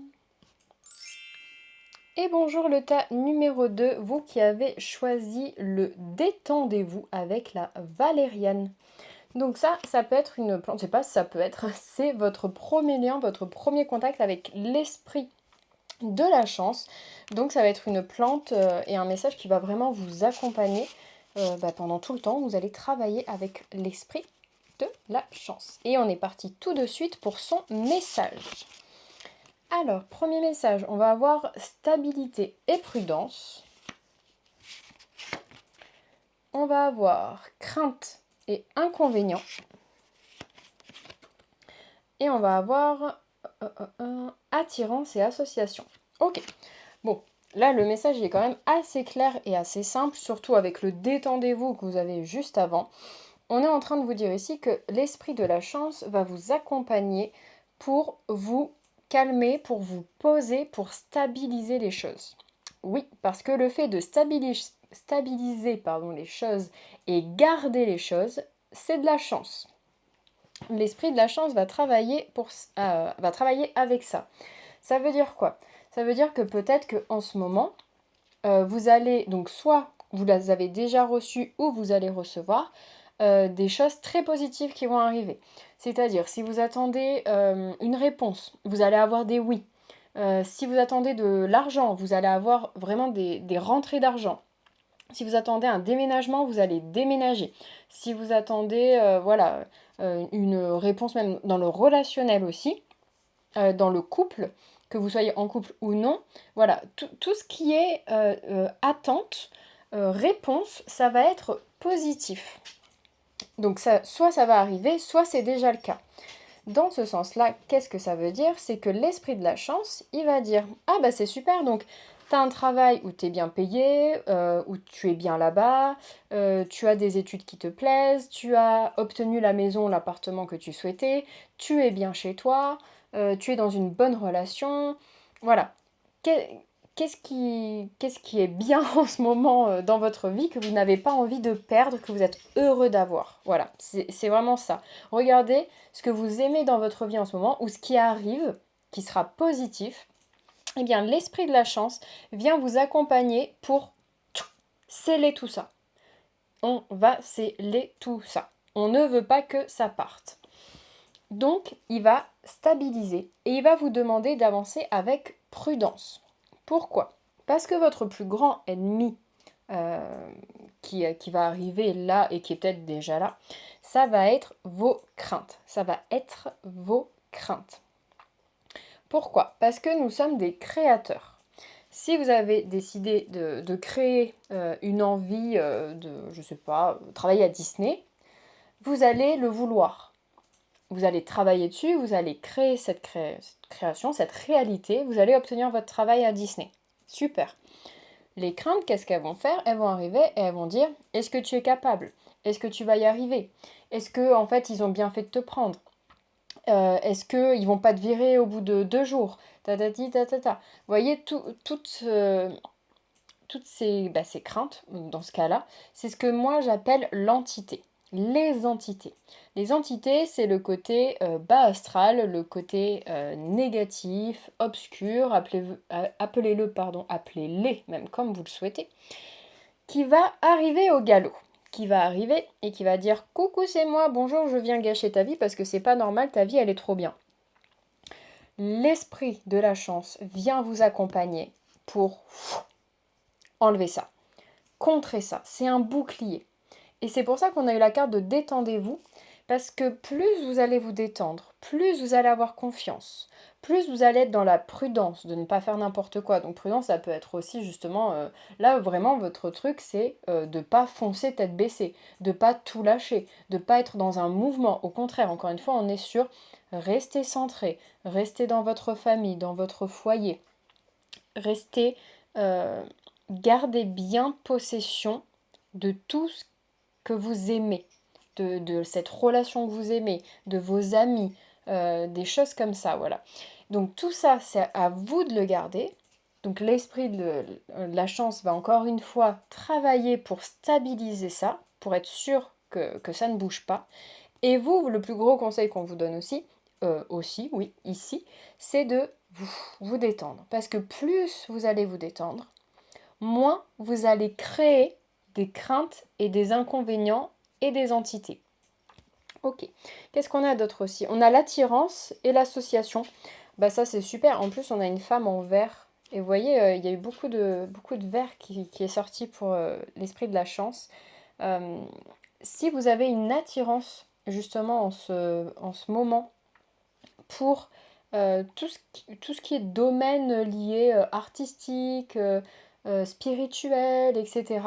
Et bonjour le tas numéro 2, vous qui avez choisi le détendez-vous avec la valériane. Donc ça peut être une plante, je sais pas si ça peut être, c'est votre premier lien, votre premier contact avec l'esprit de la chance. Donc ça va être une plante et un message qui va vraiment vous accompagner pendant tout le temps. Vous allez travailler avec l'esprit de la chance. Et on est parti tout de suite pour son message. Alors, premier message, on va avoir stabilité et prudence. On va avoir crainte et inconvénients. Et on va avoir attirance et association. Ok, bon, là le message est quand même assez clair et assez simple, surtout avec le détendez-vous que vous avez juste avant. On est en train de vous dire ici que l'esprit de la chance va vous accompagner pour vous calmer, pour vous poser, pour stabiliser les choses. Oui, parce que le fait de stabiliser les choses et garder les choses, c'est de la chance. L'esprit de la chance va travailler avec ça. Ça veut dire quoi? Ça veut dire que peut-être qu'en ce moment, vous allez, donc soit vous les avez déjà reçues ou vous allez recevoir des choses très positives qui vont arriver. C'est-à-dire, si vous attendez une réponse, vous allez avoir des oui. Si vous attendez de l'argent, vous allez avoir vraiment des rentrées d'argent. Si vous attendez un déménagement, vous allez déménager. Si vous attendez une réponse même dans le relationnel aussi, dans le couple, que vous soyez en couple ou non, voilà, tout ce qui est attente, réponse, ça va être positif. Donc soit ça va arriver, soit c'est déjà le cas. Dans ce sens-là, qu'est-ce que ça veut dire? C'est que l'esprit de la chance, il va dire « Ah bah c'est super, donc tu as un travail où tu es bien payé, où tu es bien là-bas, tu as des études qui te plaisent, tu as obtenu la maison, l'appartement que tu souhaitais, tu es bien chez toi, tu es dans une bonne relation. » Voilà. Qu'est-ce qui est bien en ce moment dans votre vie que vous n'avez pas envie de perdre, que vous êtes heureux d'avoir? Voilà, c'est vraiment ça. Regardez ce que vous aimez dans votre vie en ce moment ou ce qui arrive, qui sera positif. Eh bien, l'esprit de la chance vient vous accompagner pour sceller tout ça. On va sceller tout ça. On ne veut pas que ça parte. Donc, il va stabiliser et il va vous demander d'avancer avec prudence. Pourquoi? Parce que votre plus grand ennemi qui va arriver là et qui est peut-être déjà là, ça va être vos craintes. Ça va être vos craintes. Pourquoi? Parce que nous sommes des créateurs. Si vous avez décidé de créer une envie je sais pas, travailler à Disney, vous allez le vouloir. Vous allez travailler dessus, vous allez créer cette création, cette réalité, vous allez obtenir votre travail à Disney. Super. Les craintes, qu'est-ce qu'elles vont faire? Elles vont arriver et elles vont dire, est-ce que tu es capable? Est-ce que tu vas y arriver? Est-ce que en fait ils ont bien fait de te prendre? Est-ce qu'ils vont pas te virer au bout de 2 jours? Tatati tatata. Vous voyez, toutes ces craintes, dans ce cas-là, c'est ce que moi j'appelle l'entité. les entités. Les entités, c'est le côté bas astral, le côté négatif, obscur, appelez-les même comme vous le souhaitez, qui va arriver au galop, qui va arriver et qui va dire coucou c'est moi, bonjour, je viens gâcher ta vie parce que c'est pas normal, ta vie elle est trop bien. L'esprit de la chance vient vous accompagner pour enlever ça, contrer ça, c'est un bouclier. Et c'est pour ça qu'on a eu la carte de détendez-vous, parce que plus vous allez vous détendre, plus vous allez avoir confiance, plus vous allez être dans la prudence, de ne pas faire n'importe quoi. Donc prudence, ça peut être aussi justement, là vraiment votre truc, c'est de ne pas foncer tête baissée, de ne pas tout lâcher, de ne pas être dans un mouvement. Au contraire, encore une fois, on est sur rester centré, rester dans votre famille, dans votre foyer, rester, gardez bien possession de tout ce que vous aimez, de cette relation que vous aimez, de vos amis, des choses comme ça, voilà. Donc tout ça, c'est à vous de le garder. Donc l'esprit de la chance va encore une fois travailler pour stabiliser ça, pour être sûr que ça ne bouge pas. Et vous, le plus gros conseil qu'on vous donne aussi, oui, ici, c'est de vous détendre. Parce que plus vous allez vous détendre, moins vous allez créer des craintes et des inconvénients et des entités. Ok. Qu'est-ce qu'on a d'autre aussi? On a l'attirance et l'association. Bah ça c'est super. En plus on a une femme en vert. Et vous voyez, il y a eu beaucoup de vert qui est sorti pour l'esprit de la chance. Euh, si vous avez une attirance justement en ce moment pour tout ce qui est domaine lié artistique, spirituel, etc.,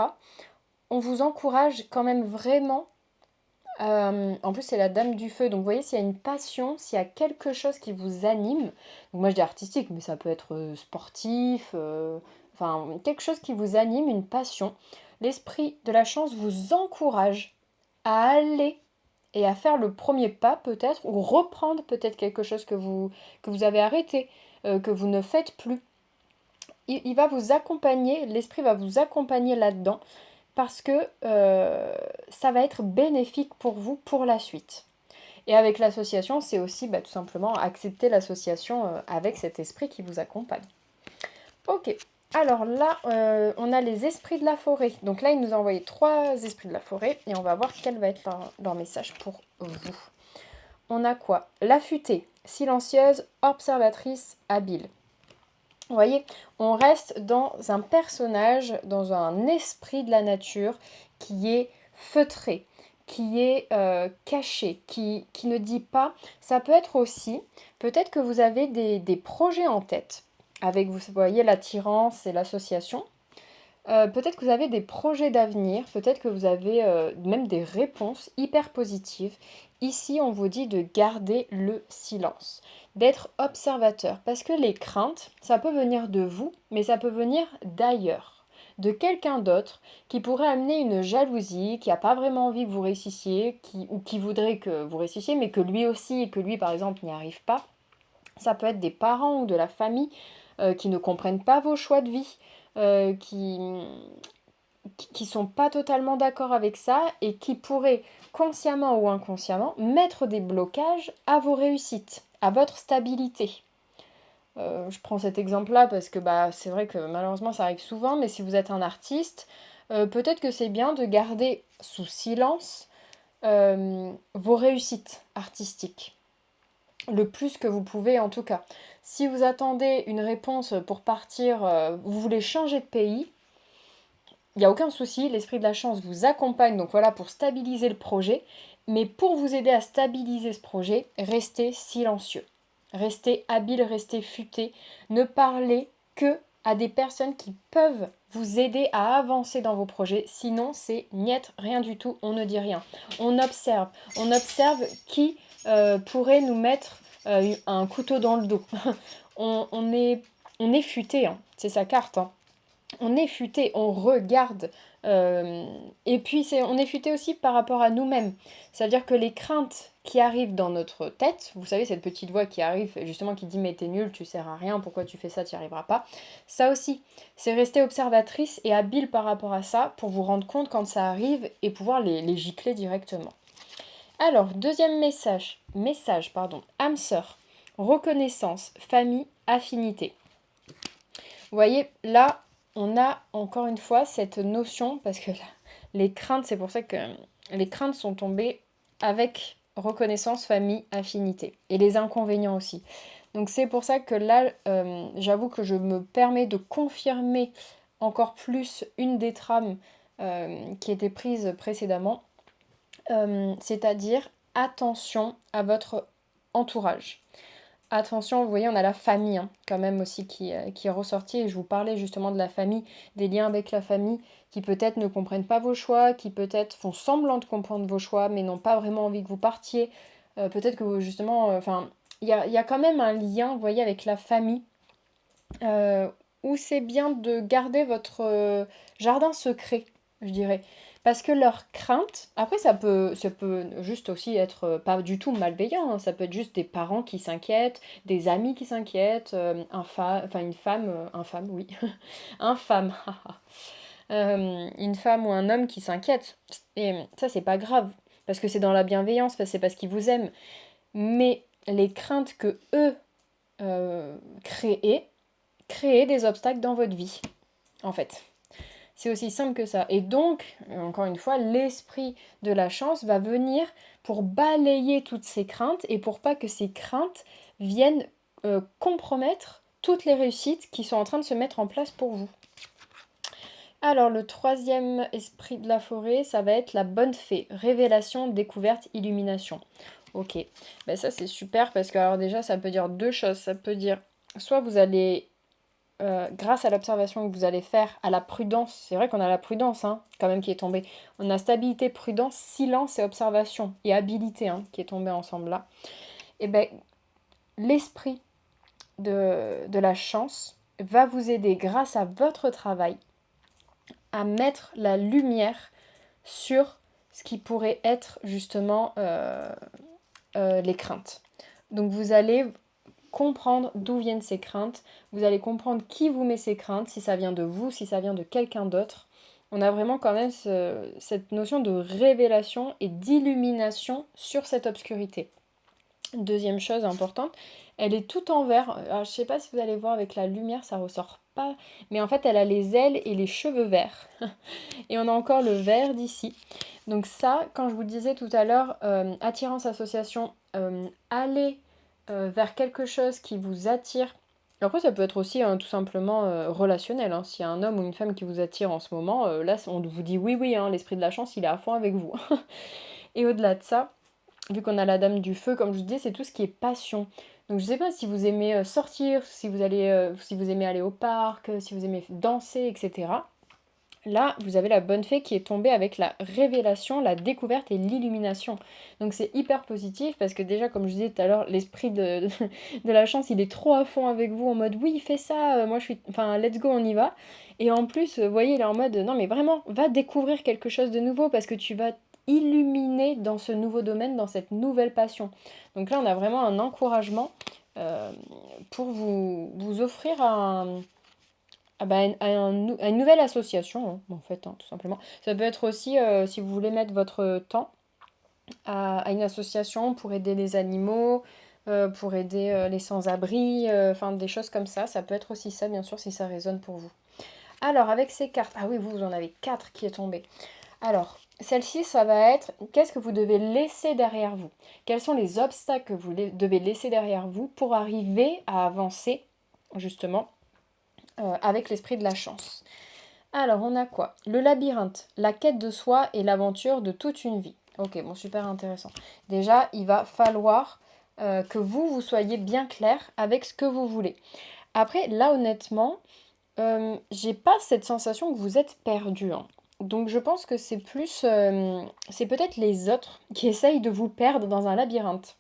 on vous encourage quand même vraiment. En plus, c'est la dame du feu. Donc, vous voyez, s'il y a une passion, s'il y a quelque chose qui vous anime, donc moi je dis artistique, mais ça peut être sportif, enfin, quelque chose qui vous anime, une passion, l'esprit de la chance vous encourage à aller et à faire le premier pas peut-être, ou reprendre peut-être quelque chose que vous avez arrêté, que vous ne faites plus. Il va vous accompagner, l'esprit va vous accompagner là-dedans parce que ça va être bénéfique pour vous pour la suite. Et avec l'association, c'est aussi tout simplement accepter l'association avec cet esprit qui vous accompagne. Ok, alors là, on a les esprits de la forêt. Donc là, il nous a envoyé 3 esprits de la forêt et on va voir quel va être leur message pour vous. On a quoi? L'affûtée, silencieuse, observatrice, habile. Vous voyez, on reste dans un personnage, dans un esprit de la nature qui est feutré, qui est caché, qui ne dit pas. Ça peut être aussi, peut-être que vous avez des projets en tête, avec, vous voyez, l'attirance et l'association. Peut-être que vous avez des projets d'avenir, peut-être que vous avez même des réponses hyper positives. Ici, on vous dit de garder le silence, d'être observateur, parce que les craintes, ça peut venir de vous, mais ça peut venir d'ailleurs, de quelqu'un d'autre qui pourrait amener une jalousie, qui n'a pas vraiment envie que vous réussissiez, ou qui voudrait que vous réussissiez, mais que lui aussi, et que lui, par exemple, n'y arrive pas. Ça peut être des parents ou de la famille qui ne comprennent pas vos choix de vie, qui sont pas totalement d'accord avec ça et qui pourraient consciemment ou inconsciemment mettre des blocages à vos réussites, à votre stabilité. Je prends cet exemple-là parce que c'est vrai que malheureusement ça arrive souvent, mais si vous êtes un artiste, peut-être que c'est bien de garder sous silence vos réussites artistiques. Le plus que vous pouvez en tout cas. Si vous attendez une réponse pour partir, vous voulez changer de pays, il n'y a aucun souci, l'esprit de la chance vous accompagne donc voilà pour stabiliser le projet. Mais pour vous aider à stabiliser ce projet, restez silencieux. Restez habile, restez futé. Ne parlez que à des personnes qui peuvent vous aider à avancer dans vos projets. Sinon, c'est niet, rien du tout, on ne dit rien. On observe qui pourrait nous mettre un couteau dans le dos. on est futé, hein. C'est sa carte, hein. On est futé, on regarde Et puis on est futé aussi par rapport à nous-mêmes. C'est-à-dire que les craintes qui arrivent dans notre tête, vous savez, cette petite voix qui arrive, justement, qui dit mais t'es nul, tu sers à rien, pourquoi tu fais ça, tu n'y arriveras pas. Ça aussi, c'est rester observatrice et habile par rapport à ça pour vous rendre compte quand ça arrive et pouvoir les gicler directement. Alors, deuxième message, âme sœur, reconnaissance, famille, affinité. Vous voyez, là, on a encore une fois cette notion, parce que là, les craintes, c'est pour ça que les craintes sont tombées avec reconnaissance, famille, affinité. Et les inconvénients aussi. Donc c'est pour ça que là, j'avoue que je me permets de confirmer encore plus une des trames qui était prise précédemment. C'est-à-dire attention à votre entourage. Attention, vous voyez, on a la famille quand même aussi qui est ressortie. Et je vous parlais justement de la famille, des liens avec la famille qui peut-être ne comprennent pas vos choix, qui peut-être font semblant de comprendre vos choix, mais n'ont pas vraiment envie que vous partiez. Peut-être que justement, enfin, il y a quand même un lien, vous voyez, avec la famille, où c'est bien de garder votre jardin secret, je dirais. Parce que leurs craintes, après ça peut juste aussi être pas du tout malveillant, ça peut être juste des parents qui s'inquiètent, des amis qui s'inquiètent, une femme, oui, un femme, une femme ou un homme qui s'inquiète. Et ça c'est pas grave, parce que c'est dans la bienveillance, c'est parce qu'ils vous aiment. Mais les craintes que eux créer des obstacles dans votre vie, en fait. C'est aussi simple que ça. Et donc, encore une fois, l'esprit de la chance va venir pour balayer toutes ces craintes et pour pas que ces craintes viennent compromettre toutes les réussites qui sont en train de se mettre en place pour vous. Alors, le troisième esprit de la forêt, ça va être la bonne fée. Révélation, découverte, illumination. Ok, ben ça c'est super parce que alors déjà ça peut dire deux choses. Ça peut dire soit vous allez grâce à l'observation que vous allez faire, à la prudence, c'est vrai qu'on a la prudence quand même qui est tombée. On a stabilité, prudence, silence et observation, et habilité qui est tombée ensemble là. Et bien, l'esprit de la chance va vous aider grâce à votre travail à mettre la lumière sur ce qui pourrait être justement les craintes. Donc vous allez comprendre d'où viennent ces craintes, vous allez comprendre qui vous met ces craintes, si ça vient de vous, si ça vient de quelqu'un d'autre. On a vraiment quand même cette notion de révélation et d'illumination sur cette obscurité. Deuxième chose importante, elle est tout en vert. Alors, je ne sais pas si vous allez voir avec la lumière, ça ressort pas, mais en fait elle a les ailes et les cheveux verts. Et on a encore le vert d'ici. Donc ça, quand je vous disais tout à l'heure, attirance association, allez vers quelque chose qui vous attire. Après, ça peut être aussi tout simplement relationnel. S'il y a un homme ou une femme qui vous attire en ce moment, là, on vous dit oui, oui, l'esprit de la chance, il est à fond avec vous. Et au-delà de ça, vu qu'on a la dame du feu, comme je vous dis, c'est tout ce qui est passion. Donc je sais pas si vous aimez sortir, si vous aimez aller au parc, si vous aimez danser, etc. Là, vous avez la bonne fée qui est tombée avec la révélation, la découverte et l'illumination. Donc c'est hyper positif parce que déjà, comme je disais tout à l'heure, l'esprit de la chance, il est trop à fond avec vous en mode oui, fais ça, moi je suis... Enfin, let's go, on y va. Et en plus, vous voyez, il est en mode non mais vraiment, va découvrir quelque chose de nouveau parce que tu vas illuminer dans ce nouveau domaine, dans cette nouvelle passion. Donc là, on a vraiment un encouragement pour vous offrir à une nouvelle association, en fait, tout simplement. Ça peut être aussi, si vous voulez mettre votre temps à une association pour aider les animaux, pour aider les sans-abri, enfin des choses comme ça. Ça peut être aussi ça, bien sûr, si ça résonne pour vous. Alors, avec ces cartes, ah oui, vous en avez 4 qui est tombé. Alors, celle-ci, ça va être qu'est-ce que vous devez laisser derrière vous? Quels sont les obstacles que vous devez laisser derrière vous pour arriver à avancer, justement, avec l'esprit de la chance. Alors, on a quoi? Le labyrinthe, la quête de soi et l'aventure de toute une vie. Ok, bon, super intéressant. Déjà, il va falloir que vous soyez bien clair avec ce que vous voulez. Après, là, honnêtement, j'ai pas cette sensation que vous êtes perdu. Donc, je pense que c'est plus... c'est peut-être les autres qui essayent de vous perdre dans un labyrinthe.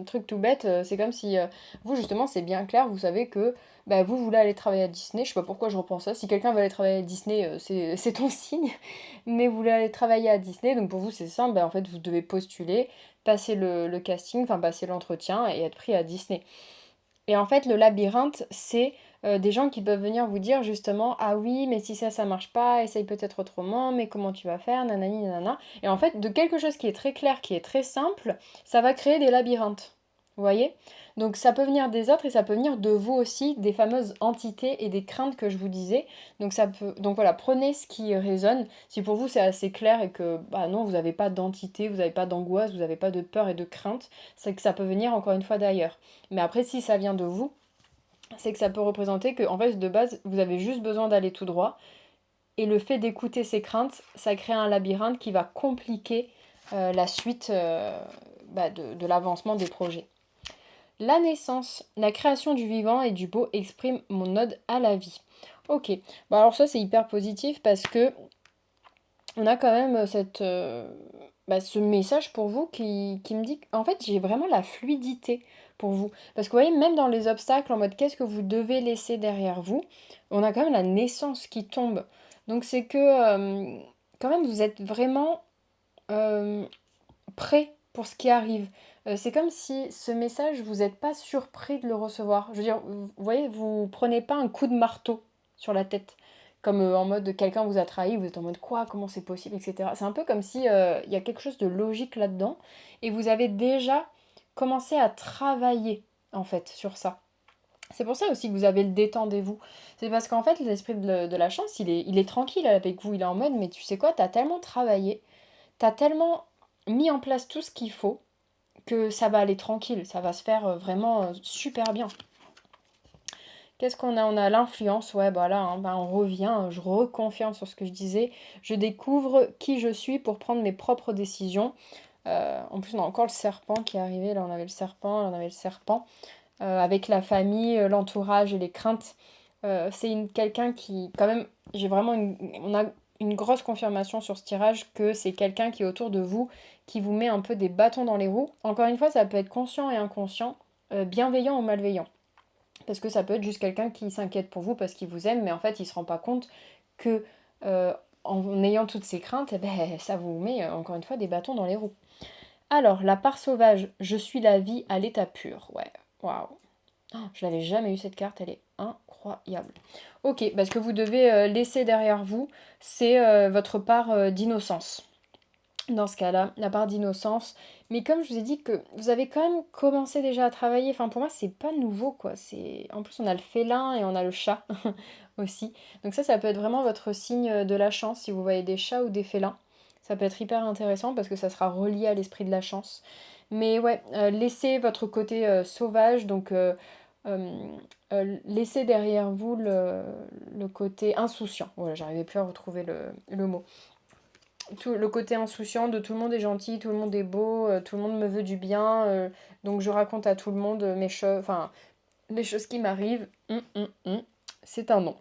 Truc tout bête, c'est comme si vous justement c'est bien clair, vous savez que bah, vous voulez aller travailler à Disney, je sais pas pourquoi je reprends ça, si quelqu'un veut aller travailler à Disney, c'est ton signe, mais vous voulez aller travailler à Disney, donc pour vous c'est simple, bah, en fait vous devez postuler, passer le casting, enfin passer l'entretien et être pris à Disney. Et en fait, le labyrinthe, c'est des gens qui peuvent venir vous dire justement, ah oui, mais si ça marche pas, essaye peut-être autrement, mais comment tu vas faire, nanani, nanana. Et en fait, de quelque chose qui est très clair, qui est très simple, ça va créer des labyrinthes. Vous voyez? Donc ça peut venir des autres et ça peut venir de vous aussi, des fameuses entités et des craintes que je vous disais. Donc voilà, prenez ce qui résonne. Si pour vous c'est assez clair et que bah non, vous n'avez pas d'entité, vous n'avez pas d'angoisse, vous n'avez pas de peur et de crainte, c'est que ça peut venir encore une fois d'ailleurs. Mais après, si ça vient de vous, c'est que ça peut représenter que, en fait, de base, vous avez juste besoin d'aller tout droit. Et le fait d'écouter ces craintes, ça crée un labyrinthe qui va compliquer la suite de l'avancement des projets. La naissance, la création du vivant et du beau exprime mon ode à la vie. Ok, bon alors ça c'est hyper positif parce que on a quand même ce message pour vous qui me dit qu'en fait j'ai vraiment la fluidité pour vous. Parce que vous voyez, même dans les obstacles, en mode qu'est-ce que vous devez laisser derrière vous, on a quand même la naissance qui tombe. Donc c'est que quand même vous êtes vraiment euh, prêt pour ce qui arrive. C'est comme si ce message, vous n'êtes pas surpris de le recevoir. Je veux dire, vous voyez, vous prenez pas un coup de marteau sur la tête. Comme en mode quelqu'un vous a trahi, vous êtes en mode quoi, comment c'est possible, etc. C'est un peu comme si il y a quelque chose de logique là-dedans et vous avez déjà commencé à travailler en fait sur ça. C'est pour ça aussi que vous avez le détendez-vous. C'est parce qu'en fait l'esprit de la chance, il est tranquille avec vous. Il est en mode mais tu sais quoi, t'as tellement travaillé, t'as tellement mis en place tout ce qu'il faut que ça va aller tranquille, ça va se faire vraiment super bien. Qu'est-ce qu'on a? On a l'influence, ouais, bah là, hein, bah on revient, je reconfirme sur ce que je disais. Je découvre qui je suis pour prendre mes propres décisions. En plus, on a encore le serpent qui est arrivé. Là, on avait le serpent, là, on avait le serpent. Avec la famille, l'entourage et les craintes. C'est quelqu'un qui, quand même, on a une grosse confirmation sur ce tirage que c'est quelqu'un qui est autour de vous, qui vous met un peu des bâtons dans les roues. Encore une fois, ça peut être conscient et inconscient, bienveillant ou malveillant. Parce que ça peut être juste quelqu'un qui s'inquiète pour vous parce qu'il vous aime, mais en fait, il se rend pas compte que euh, en ayant toutes ces craintes, eh ben, ça vous met encore une fois des bâtons dans les roues. Alors, la part sauvage, je suis la vie à l'état pur. Ouais, waouh. Oh, je n'avais jamais eu cette carte, elle est incroyable. Ok, ce que vous devez laisser derrière vous, c'est votre part d'innocence. Dans ce cas-là, la part d'innocence. Mais comme je vous ai dit que vous avez quand même commencé déjà à travailler, enfin pour moi c'est pas nouveau quoi. En plus on a le félin et on a le chat aussi. Donc ça peut être vraiment votre signe de la chance si vous voyez des chats ou des félins. Ça peut être hyper intéressant parce que ça sera relié à l'esprit de la chance. Mais ouais, laissez votre côté sauvage, donc laissez derrière vous le côté insouciant. Voilà, j'arrivais plus à retrouver le mot. Le côté insouciant de tout le monde est gentil, tout le monde est beau, tout le monde me veut du bien, donc je raconte à tout le monde enfin, les choses qui m'arrivent. C'est un non.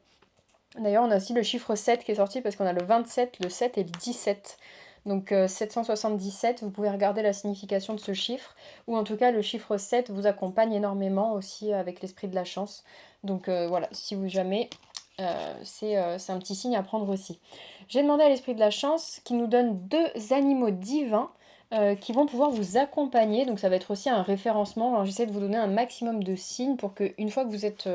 D'ailleurs, on a aussi le chiffre 7 qui est sorti parce qu'on a le 27, le 7 et le 17. Donc 777, vous pouvez regarder la signification de ce chiffre, ou en tout cas le chiffre 7 vous accompagne énormément aussi avec l'esprit de la chance. Donc voilà, si vous jamais, c'est un petit signe à prendre aussi. J'ai demandé à l'esprit de la chance qui nous donne deux animaux divins qui vont pouvoir vous accompagner. Donc ça va être aussi un référencement. Alors j'essaie de vous donner un maximum de signes pour que une fois que vous êtes...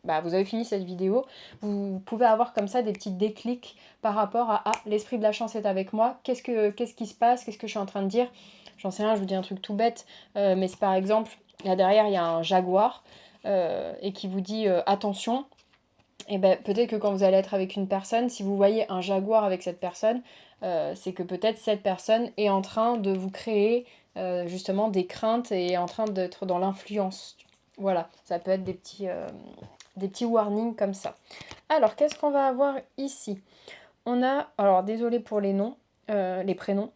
vous avez fini cette vidéo, vous pouvez avoir comme ça des petits déclics par rapport à ah, l'esprit de la chance est avec moi, qu'est-ce qui se passe, qu'est-ce que je suis en train de dire. J'en sais rien, je vous dis un truc tout bête, mais c'est par exemple, là derrière il y a un jaguar et qui vous dit attention. Et ben peut-être que quand vous allez être avec une personne, si vous voyez un jaguar avec cette personne, c'est que peut-être cette personne est en train de vous créer justement des craintes et est en train d'être dans l'influence. Voilà, ça peut être des petits warnings comme ça. Alors, qu'est-ce qu'on va avoir ici? On a, alors désolé pour les noms, les prénoms,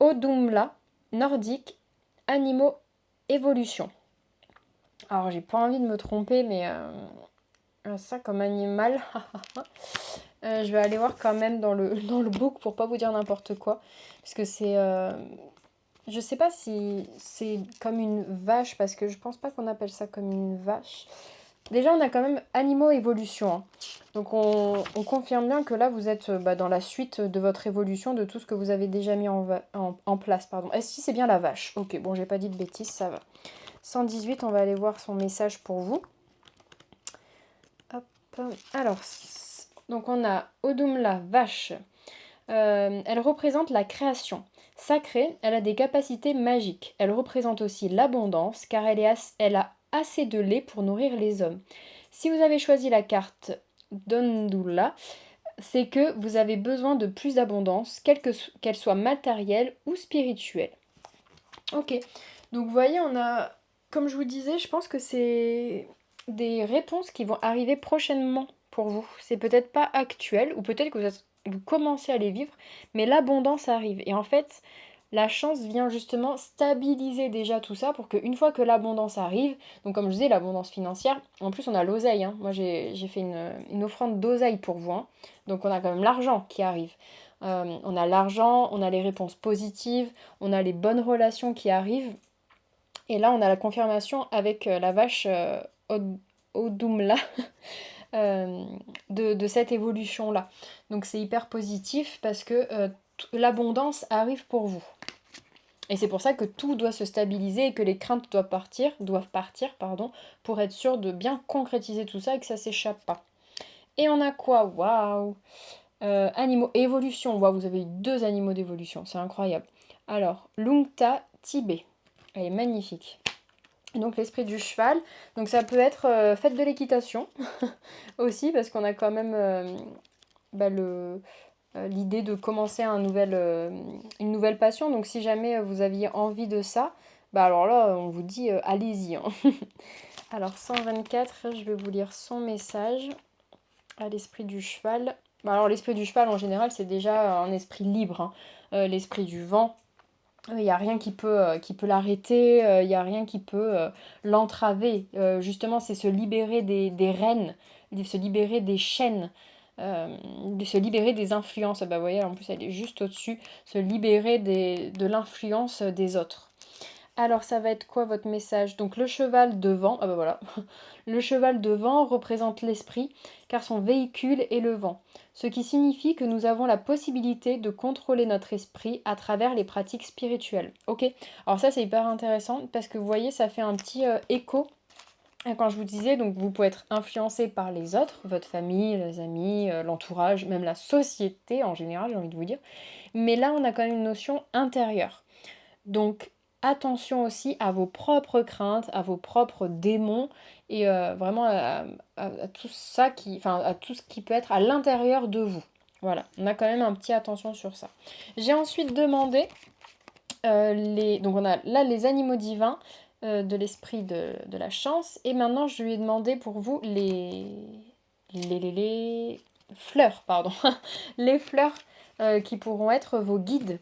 Odumla, nordique, animaux, évolution. Alors, j'ai pas envie de me tromper, mais ça comme animal, je vais aller voir quand même dans le book pour pas vous dire n'importe quoi, parce que Je sais pas si c'est comme une vache, parce que je pense pas qu'on appelle ça comme une vache. Déjà, on a quand même animaux évolution, hein. Donc on confirme bien que là, vous êtes dans la suite de votre évolution, de tout ce que vous avez déjà mis en place. Pardon. Est-ce que c'est bien la vache? Ok, bon, j'ai pas dit de bêtises, ça va. 118, on va aller voir son message pour vous. Hop. Alors, donc on a Odumla, vache. Elle représente la création. Sacrée, elle a des capacités magiques. Elle représente aussi l'abondance, car elle a assez de lait pour nourrir les hommes. Si vous avez choisi la carte d'Ondula, c'est que vous avez besoin de plus d'abondance, qu'elle soit matérielle ou spirituelle. Ok, donc vous voyez, on a, comme je vous disais, je pense que c'est des réponses qui vont arriver prochainement pour vous. C'est peut-être pas actuel, ou peut-être que vous commencez à les vivre, mais l'abondance arrive. Et en fait, la chance vient justement stabiliser déjà tout ça pour qu'une fois que l'abondance arrive, donc comme je disais, l'abondance financière, en plus on a l'oseille, hein. Moi j'ai fait une offrande d'oseille pour vous, hein. Donc on a quand même l'argent qui arrive. On a l'argent, on a les réponses positives, on a les bonnes relations qui arrivent. Et là, on a la confirmation avec la vache Odumla euh, de cette évolution-là. Donc c'est hyper positif parce que l'abondance arrive pour vous. Et c'est pour ça que tout doit se stabiliser et que les craintes doivent partir, pardon, pour être sûr de bien concrétiser tout ça et que ça s'échappe pas. Et on a quoi? Waouh! Animaux, évolution. Waouh, vous avez eu 2 animaux d'évolution, c'est incroyable. Alors, Lungta Tibet. Elle est magnifique. Donc l'esprit du cheval. Donc ça peut être faites de l'équitation aussi, parce qu'on a quand même l'idée de commencer une nouvelle passion. Donc si jamais vous aviez envie de ça, bah alors là, on vous dit allez-y, hein. Alors 124, je vais vous lire son message à l'esprit du cheval. Bah alors l'esprit du cheval en général c'est déjà un esprit libre, hein. L'esprit du vent, il n'y a rien qui peut l'arrêter, il n'y a rien qui peut l'entraver. Justement c'est se libérer des rênes, se libérer des chaînes, de se libérer des influences. Bah vous voyez en plus elle est juste au-dessus, se libérer de l'influence des autres. Alors ça va être quoi votre message? Donc le cheval devant, ah bah voilà, le cheval devant représente l'esprit car son véhicule est le vent, ce qui signifie que nous avons la possibilité de contrôler notre esprit à travers les pratiques spirituelles. Ok, alors ça c'est hyper intéressant parce que vous voyez ça fait un petit écho à quand je vous disais, donc vous pouvez être influencé par les autres, votre famille, les amis, l'entourage, même la société en général j'ai envie de vous dire, mais là on a quand même une notion intérieure. Donc attention aussi à vos propres craintes, à vos propres démons et vraiment à tout ça enfin à tout ce qui peut être à l'intérieur de vous. Voilà, on a quand même un petit attention sur ça. J'ai ensuite demandé donc on a là les animaux divins de l'esprit de la chance et maintenant je lui ai demandé pour vous les fleurs, pardon, les fleurs qui pourront être vos guides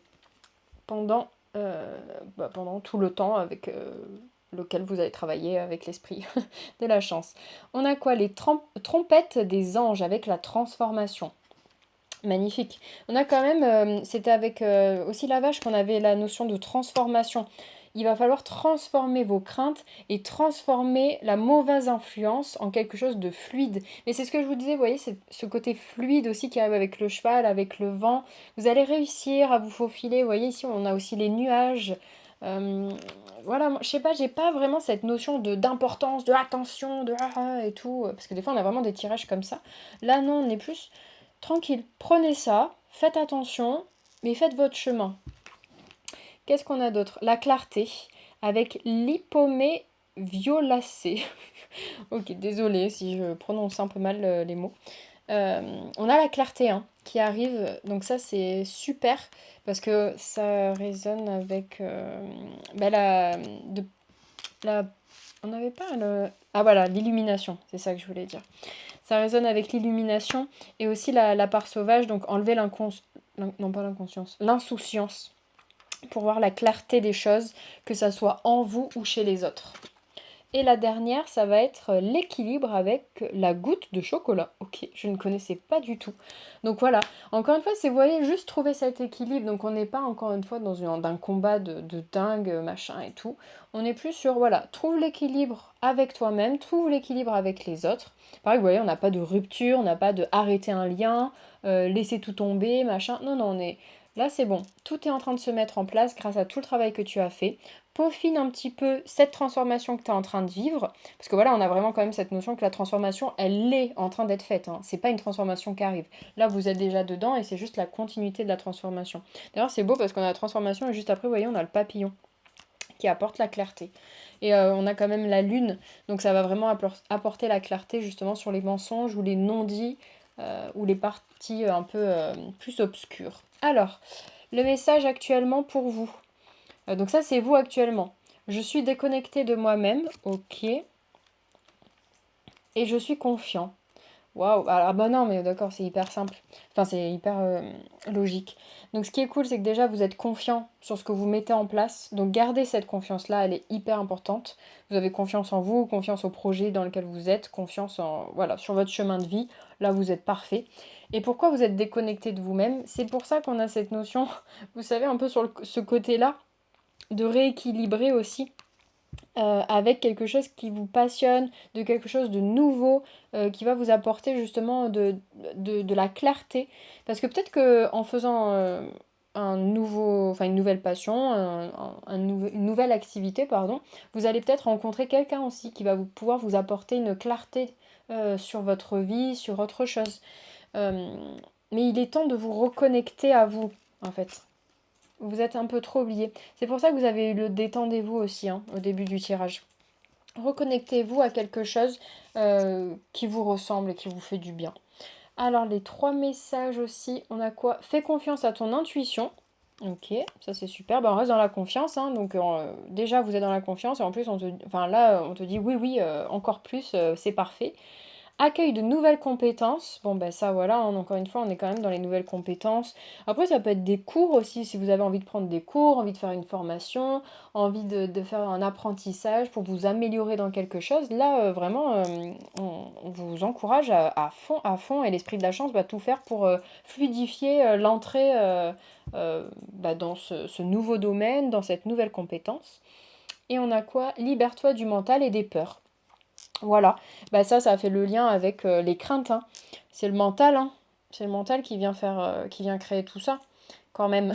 pendant, pendant tout le temps avec lequel vous allez travailler avec l'esprit de la chance. On a quoi? Les trompettes des anges avec la transformation. Magnifique. On a quand même, c'était avec aussi la vache qu'on avait la notion de transformation. Il va falloir transformer vos craintes et transformer la mauvaise influence en quelque chose de fluide. Mais c'est ce que je vous disais, vous voyez, c'est ce côté fluide aussi qui arrive avec le cheval, avec le vent. Vous allez réussir à vous faufiler. Vous voyez, ici, on a aussi les nuages. Euh, voilà, je sais pas, j'ai pas vraiment cette notion d'importance, de attention, de et tout. Parce que des fois, on a vraiment des tirages comme ça. Là, non, on est plus tranquille. Prenez ça, faites attention, mais faites votre chemin. Qu'est-ce qu'on a d'autre? La clarté, avec l'hypomée violacée. Ok, désolée si je prononce un peu mal les mots. On a la clarté hein, qui arrive, donc ça c'est super parce que ça résonne avec la, on n'avait pas le... Ah voilà, l'illumination, c'est ça que je voulais dire. Ça résonne avec l'illumination et aussi la part sauvage, donc enlever non pas l'inconscience, l'insouciance pour voir la clarté des choses, que ça soit en vous ou chez les autres. Et la dernière, ça va être l'équilibre avec la goutte de chocolat. Ok, je ne connaissais pas du tout. Donc voilà, encore une fois, c'est, vous voyez, juste trouver cet équilibre. Donc on n'est pas encore une fois dans un combat de dingue, machin et tout. On est plus sur, voilà, trouve l'équilibre avec toi-même, trouve l'équilibre avec les autres. Pareil, vous voyez, on n'a pas de rupture, on n'a pas de arrêter un lien, laisser tout tomber, machin. Non, non, on est... Là, c'est bon. Tout est en train de se mettre en place grâce à tout le travail que tu as fait. Peaufine un petit peu cette transformation que tu es en train de vivre. Parce que voilà, on a vraiment quand même cette notion que la transformation, elle est en train d'être faite. Hein. C'est pas une transformation qui arrive. Là, vous êtes déjà dedans et c'est juste la continuité de la transformation. D'ailleurs, c'est beau parce qu'on a la transformation et juste après, vous voyez, on a le papillon qui apporte la clarté. Et on a quand même la lune, donc ça va vraiment apporter la clarté justement sur les mensonges ou les non-dits ou les parties un peu plus obscures. Alors, le message actuellement pour vous. Donc ça, c'est vous actuellement. Je suis déconnectée de moi-même, ok. Et je suis confiant. Waouh, ah bah non, mais d'accord, c'est hyper simple. Enfin, c'est hyper logique. Donc, ce qui est cool, c'est que déjà, vous êtes confiant sur ce que vous mettez en place. Donc, gardez cette confiance-là, elle est hyper importante. Vous avez confiance en vous, confiance au projet dans lequel vous êtes, confiance en, voilà, sur votre chemin de vie. Là, vous êtes parfait. Et pourquoi vous êtes déconnecté de vous-même? C'est pour ça qu'on a cette notion, vous savez, un peu sur ce côté-là, de rééquilibrer aussi avec quelque chose qui vous passionne, de quelque chose de nouveau, qui va vous apporter justement de la clarté. Parce que peut-être qu'en faisant une nouvelle passion, une nouvelle activité, pardon, vous allez peut-être rencontrer quelqu'un aussi qui va pouvoir vous apporter une clarté sur votre vie, sur autre chose. Euh, mais il est temps de vous reconnecter à vous, en fait. Vous êtes un peu trop oublié. C'est pour ça que vous avez eu le détendez-vous aussi hein, au début du tirage. Reconnectez-vous à quelque chose qui vous ressemble et qui vous fait du bien. Alors les 3 messages aussi, on a quoi? Fais confiance à ton intuition. Ok, ça c'est super. Ben, on reste dans la confiance. Hein, donc déjà vous êtes dans la confiance et en plus enfin, là on te dit oui, oui, encore plus, c'est parfait. Accueil de nouvelles compétences. Bon, ben ça, voilà, hein, encore une fois, on est quand même dans les nouvelles compétences. Après, ça peut être des cours aussi, si vous avez envie de prendre des cours, envie de faire une formation, envie de faire un apprentissage pour vous améliorer dans quelque chose. Là, vraiment, on vous encourage à fond, et l'esprit de la chance va tout faire pour fluidifier l'entrée dans ce nouveau domaine, dans cette nouvelle compétence. Et on a quoi? Libère-toi du mental et des peurs. Voilà, bah ça fait le lien avec les craintes, hein. C'est le mental, hein. C'est le mental qui vient créer tout ça, quand même.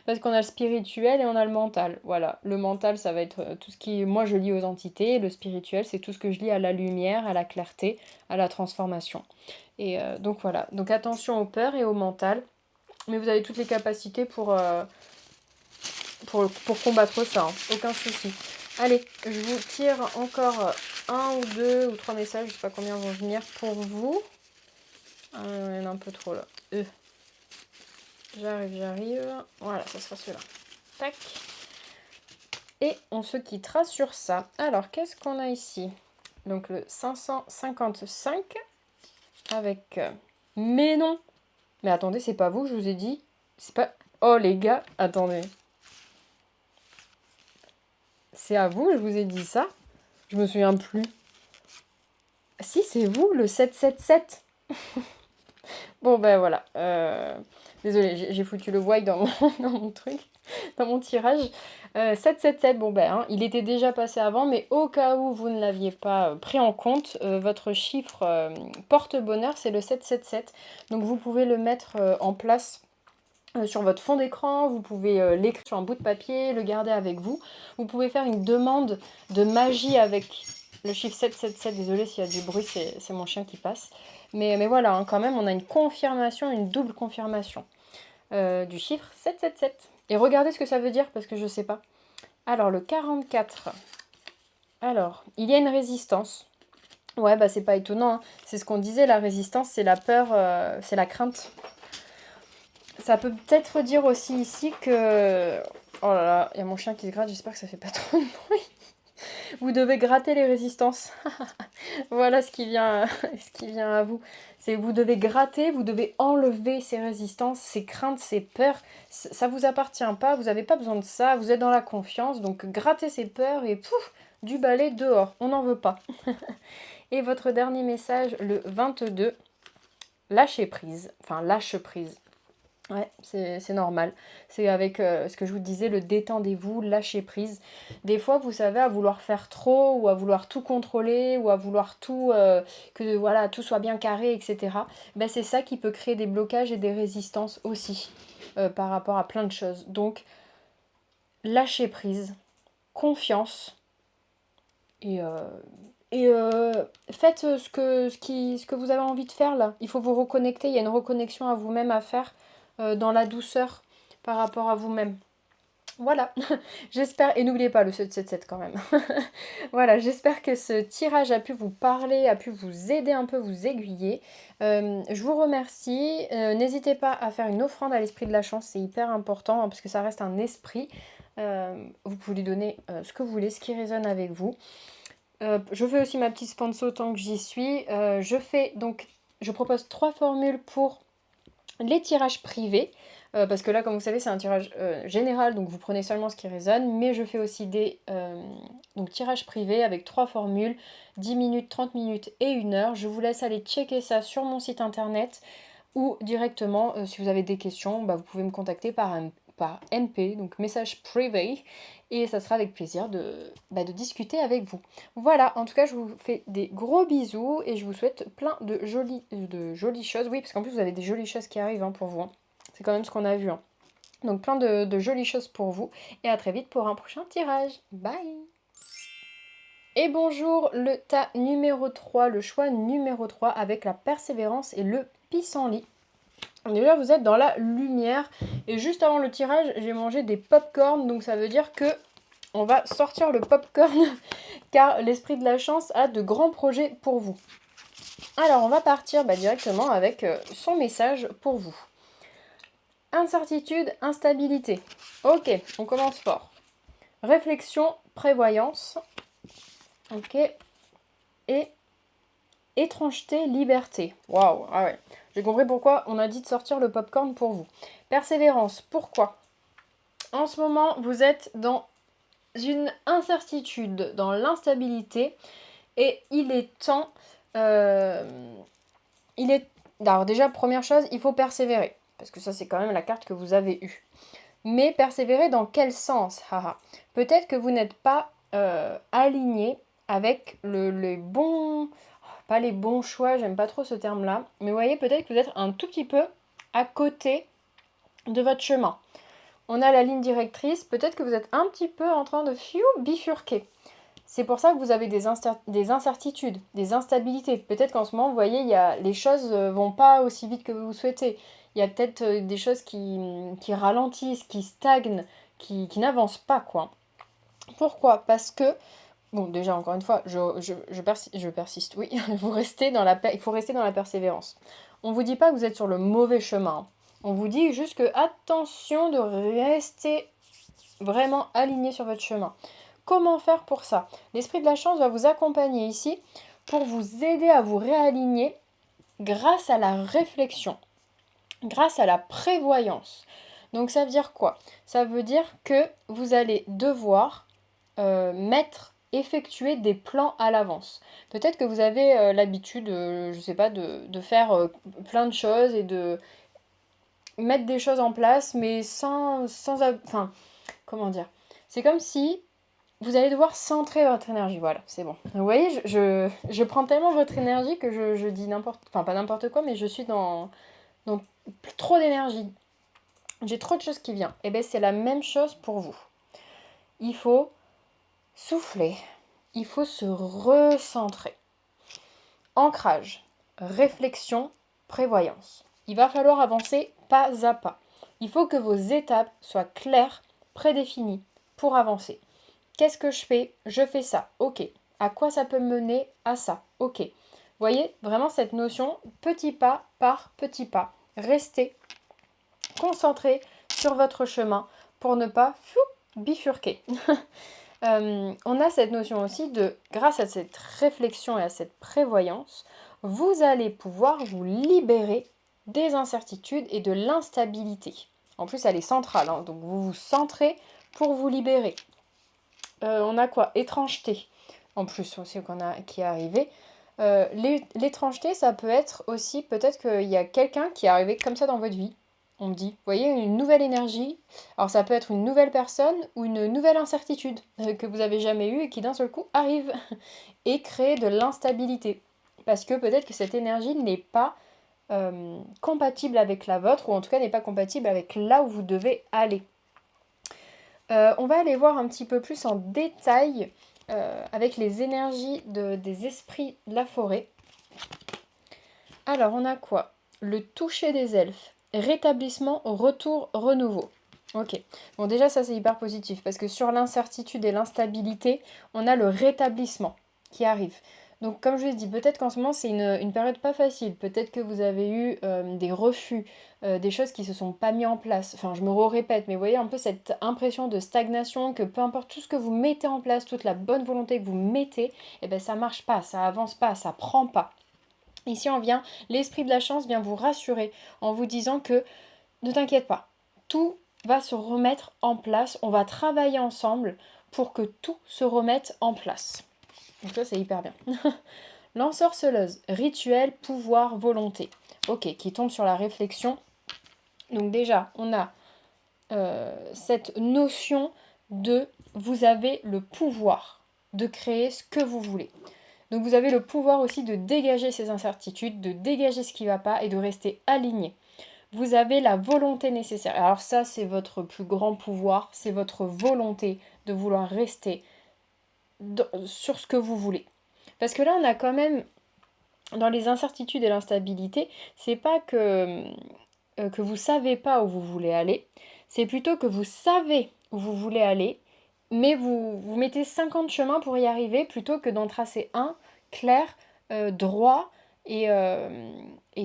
Parce qu'on a le spirituel et on a le mental. Voilà, le mental, ça va être tout ce qui, moi, je lis aux entités. Le spirituel, c'est tout ce que je lis à la lumière, à la clarté, à la transformation. Et donc voilà, donc attention aux peurs et au mental. Mais vous avez toutes les capacités pour combattre ça, hein. Aucun souci. Allez, je vous tire encore 1 ou 2 ou 3 messages, je sais pas combien vont venir pour vous. Ah, il y en a un peu trop là. J'arrive. Voilà, ça sera celui-là. Tac. Et on se quittera sur ça. Alors, qu'est-ce qu'on a ici? Donc le 555 avec... Mais non! Mais attendez, c'est pas vous, je vous ai dit. C'est pas... Oh les gars, attendez. C'est à vous, je vous ai dit ça? Je me souviens plus. Si, c'est vous, le 777. Bon, ben voilà. Désolée, j'ai foutu le voile dans dans mon truc, dans mon tirage. 777, bon ben, hein, il était déjà passé avant, mais au cas où vous ne l'aviez pas pris en compte, votre chiffre porte-bonheur, c'est le 777. Donc vous pouvez le mettre en place sur votre fond d'écran, vous pouvez l'écrire sur un bout de papier, le garder avec vous. Vous pouvez faire une demande de magie avec le chiffre 777. Désolée s'il y a du bruit, c'est mon chien qui passe. Mais voilà, hein, quand même, on a une confirmation, une double confirmation du chiffre 777. Et regardez ce que ça veut dire, parce que je ne sais pas. Alors, le 44. Alors, il y a une résistance. Ouais, bah c'est pas étonnant, hein. C'est ce qu'on disait, la résistance, c'est la peur, c'est la crainte. Ça peut peut-être dire aussi ici que... Oh là là, il y a mon chien qui se gratte, j'espère que ça fait pas trop de bruit. Vous devez gratter les résistances. Voilà ce qui vient, ce qui vient à vous. C'est vous devez gratter, vous devez enlever ces résistances, ces craintes, ces peurs. Ça vous appartient pas, vous n'avez pas besoin de ça, vous êtes dans la confiance. Donc grattez ces peurs et pouf, du balai dehors. On n'en veut pas. Et votre dernier message, le 22, lâcher prise. Enfin, lâche prise. Ouais, c'est normal. C'est avec ce que je vous disais, le détendez-vous, lâchez prise. Des fois, vous savez, à vouloir faire trop, ou à vouloir tout contrôler, ou à vouloir tout, que voilà, tout soit bien carré, etc. Ben, c'est ça qui peut créer des blocages et des résistances aussi, par rapport à plein de choses. Donc, lâchez prise, confiance, et, faites ce que vous avez envie de faire là. Il faut vous reconnecter, il y a une reconnexion à vous-même à faire dans la douceur par rapport à vous-même. Voilà, j'espère, et n'oubliez pas le 777 quand même. Voilà, j'espère que ce tirage a pu vous parler, a pu vous aider un peu, vous aiguiller. Je vous remercie. N'hésitez pas à faire une offrande à l'esprit de la chance, c'est hyper important hein, parce que ça reste un esprit. Vous pouvez lui donner ce que vous voulez, ce qui résonne avec vous. Je fais aussi ma petite sponsor tant que j'y suis. Je propose 3 formules pour les tirages privés. Parce que là, comme vous savez, c'est un tirage général, donc vous prenez seulement ce qui résonne. Mais je fais aussi des tirages privés avec 3 formules, 10 minutes, 30 minutes et 1 heure. Je vous laisse aller checker ça sur mon site internet ou directement, si vous avez des questions, vous pouvez me contacter par MP, donc message privé, et ça sera avec plaisir de discuter avec vous. Voilà, en tout cas, je vous fais des gros bisous et je vous souhaite plein de jolies choses. Oui, parce qu'en plus, vous avez des jolies choses qui arrivent hein, pour vous. Hein. C'est quand même ce qu'on a vu. Hein. Donc, plein de jolies choses pour vous et à très vite pour un prochain tirage. Bye! Et bonjour, le tas numéro 3, le choix numéro 3 avec la persévérance et le pissenlit. Déjà, vous êtes dans la lumière. Et juste avant le tirage, j'ai mangé des pop-corn. Donc, ça veut dire que on va sortir le pop-corn. Car l'esprit de la chance a de grands projets pour vous. Alors, on va partir directement avec son message pour vous. Incertitude, instabilité. Ok, on commence fort. Réflexion, prévoyance. Ok. Et étrangeté, liberté. Waouh, ah ouais. J'ai compris pourquoi on a dit de sortir le popcorn pour vous. Persévérance, pourquoi? En ce moment, vous êtes dans une incertitude, dans l'instabilité, et il est temps... Alors déjà, première chose, il faut persévérer, parce que ça c'est quand même la carte que vous avez eue. Mais persévérer dans quel sens? Peut-être que vous n'êtes pas aligné avec les bons... Pas les bons choix, j'aime pas trop ce terme-là. Mais vous voyez, peut-être que vous êtes un tout petit peu à côté de votre chemin. On a la ligne directrice, peut-être que vous êtes un petit peu en train de bifurquer. C'est pour ça que vous avez des incertitudes, des instabilités. Peut-être qu'en ce moment, vous voyez, les choses vont pas aussi vite que vous souhaitez. Il y a peut-être des choses qui ralentissent, qui stagnent, qui n'avancent pas, quoi. Pourquoi? Parce que bon, déjà, encore une fois, je persiste, oui, il faut rester dans la persévérance. On ne vous dit pas que vous êtes sur le mauvais chemin. On vous dit juste que attention de rester vraiment aligné sur votre chemin. Comment faire pour ça? L'esprit de la chance va vous accompagner ici pour vous aider à vous réaligner grâce à la réflexion, grâce à la prévoyance. Donc ça veut dire quoi? Ça veut dire que vous allez devoir effectuer des plans à l'avance. Peut-être que vous avez l'habitude, je sais pas, de faire plein de choses et de mettre des choses en place, mais enfin, comment dire? C'est comme si vous allez devoir centrer votre énergie. Voilà, c'est bon. Vous voyez, je prends tellement votre énergie que je dis n'importe... Enfin, pas n'importe quoi, mais je suis dans trop d'énergie. J'ai trop de choses qui viennent. Et bien, c'est la même chose pour vous. Il faut souffler. Il faut se recentrer. Ancrage, réflexion, prévoyance. Il va falloir avancer pas à pas. Il faut que vos étapes soient claires, prédéfinies pour avancer. Qu'est-ce que je fais? Je fais ça. Ok. À quoi ça peut mener? À ça. Ok. Vous voyez, vraiment cette notion, petit pas par petit pas. Restez concentré sur votre chemin pour ne pas bifurquer. On a cette notion aussi de, grâce à cette réflexion et à cette prévoyance, vous allez pouvoir vous libérer des incertitudes et de l'instabilité. En plus, elle est centrale, hein, donc vous vous centrez pour vous libérer. On a quoi? Étrangeté. en plus aussi qui est arrivé. L'étrangeté, ça peut être aussi, peut-être qu'il y a quelqu'un qui est arrivé comme ça dans votre vie. On me dit, vous voyez, une nouvelle énergie. Alors ça peut être une nouvelle personne ou une nouvelle incertitude que vous avez jamais eue et qui d'un seul coup arrive et crée de l'instabilité. Parce que peut-être que cette énergie n'est pas compatible avec la vôtre, ou en tout cas n'est pas compatible avec là où vous devez aller. On va aller voir un petit peu plus en détail avec les énergies des esprits de la forêt. Alors, on a quoi? Le toucher des elfes. Rétablissement, retour, renouveau. Ok. Bon, déjà, ça, c'est hyper positif parce que sur l'incertitude et l'instabilité, on a le rétablissement qui arrive. Donc, comme je l'ai dit, peut-être qu'en ce moment, c'est une période pas facile. Peut-être que vous avez eu des refus, des choses qui se sont pas mis en place. Enfin, je me répète, mais vous voyez un peu cette impression de stagnation que peu importe tout ce que vous mettez en place, toute la bonne volonté que vous mettez, eh ben, ça marche pas, ça avance pas, ça prend pas. Ici, l'esprit de la chance vient vous rassurer en vous disant que ne t'inquiète pas, tout va se remettre en place, on va travailler ensemble pour que tout se remette en place. Donc ça, c'est hyper bien. L'ensorceleuse, rituel, pouvoir, volonté. Ok, qui tombe sur la réflexion. Donc déjà, on a cette notion de vous avez le pouvoir de créer ce que vous voulez. Donc vous avez le pouvoir aussi de dégager ces incertitudes, de dégager ce qui ne va pas et de rester aligné. Vous avez la volonté nécessaire. Alors ça, c'est votre plus grand pouvoir, c'est votre volonté de vouloir rester sur ce que vous voulez. Parce que là, on a quand même, dans les incertitudes et l'instabilité, c'est pas que vous savez pas où vous voulez aller, c'est plutôt que vous savez où vous voulez aller, mais vous mettez 50 chemins pour y arriver plutôt que d'en tracer un clair, droit et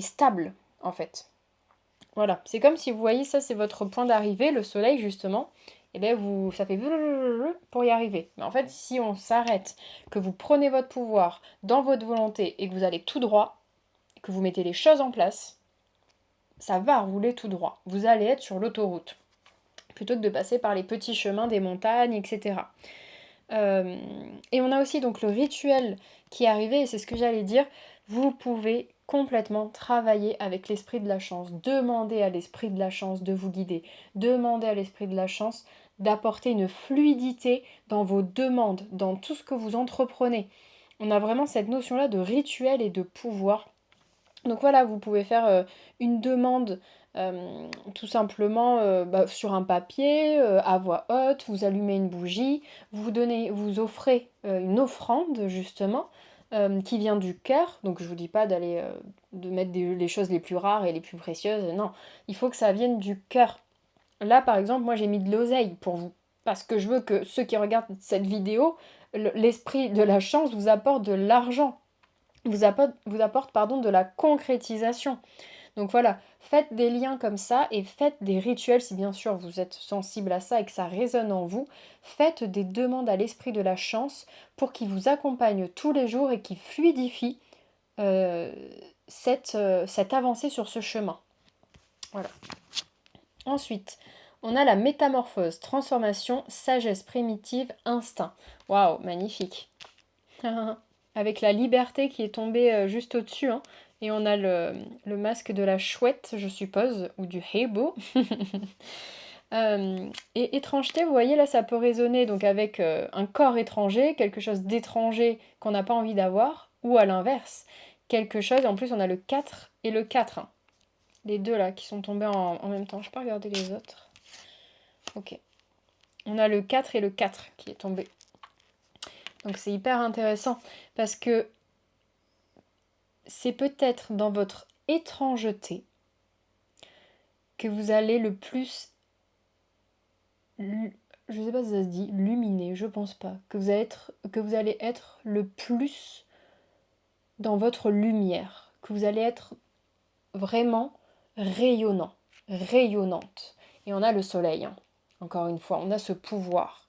stable en fait. Voilà, c'est comme si vous voyez ça, c'est votre point d'arrivée, le soleil justement, et bien ça fait pour y arriver. Mais en fait, si on s'arrête, que vous prenez votre pouvoir dans votre volonté et que vous allez tout droit, que vous mettez les choses en place, ça va rouler tout droit. Vous allez être sur l'autoroute, plutôt que de passer par les petits chemins des montagnes, etc. Et on a aussi donc le rituel qui est arrivé, et c'est ce que j'allais dire, vous pouvez complètement travailler avec l'esprit de la chance, demander à l'esprit de la chance de vous guider, demander à l'esprit de la chance d'apporter une fluidité dans vos demandes, dans tout ce que vous entreprenez. On a vraiment cette notion-là de rituel et de pouvoir. Donc voilà, vous pouvez faire une demande tout simplement sur un papier, à voix haute, vous allumez une bougie, vous offrez une offrande justement qui vient du cœur. Donc je vous dis pas de mettre les choses les plus rares et les plus précieuses. Non, il faut que ça vienne du cœur. Là par exemple, moi j'ai mis de l'oseille pour vous parce que je veux que ceux qui regardent cette vidéo, l'esprit de la chance vous apporte de l'argent, vous apporte de la concrétisation. Donc voilà, faites des liens comme ça et faites des rituels si bien sûr vous êtes sensible à ça et que ça résonne en vous. Faites des demandes à l'esprit de la chance pour qu'il vous accompagne tous les jours et qu'il fluidifie euh, cette avancée sur ce chemin. Voilà. Ensuite, on a la métamorphose, transformation, sagesse primitive, instinct. Waouh, magnifique. Avec la liberté qui est tombée juste au-dessus, hein. Et on a le masque de la chouette, je suppose, ou du hébo. Et étrangeté, vous voyez, là, ça peut résonner donc avec un corps étranger, quelque chose d'étranger qu'on n'a pas envie d'avoir, ou à l'inverse, quelque chose, en plus on a le 4 et le 4, hein. Les deux là qui sont tombés en même temps. Je peux regarder les autres. Ok. On a le 4 et le 4 qui est tombé. Donc c'est hyper intéressant parce que c'est peut-être dans votre étrangeté que vous allez le plus, je ne sais pas si ça se dit, luminer, je pense pas, que vous allez être le plus dans votre lumière, que vous allez être vraiment rayonnant, rayonnante. Et on a le soleil, hein. Encore une fois, on a ce pouvoir.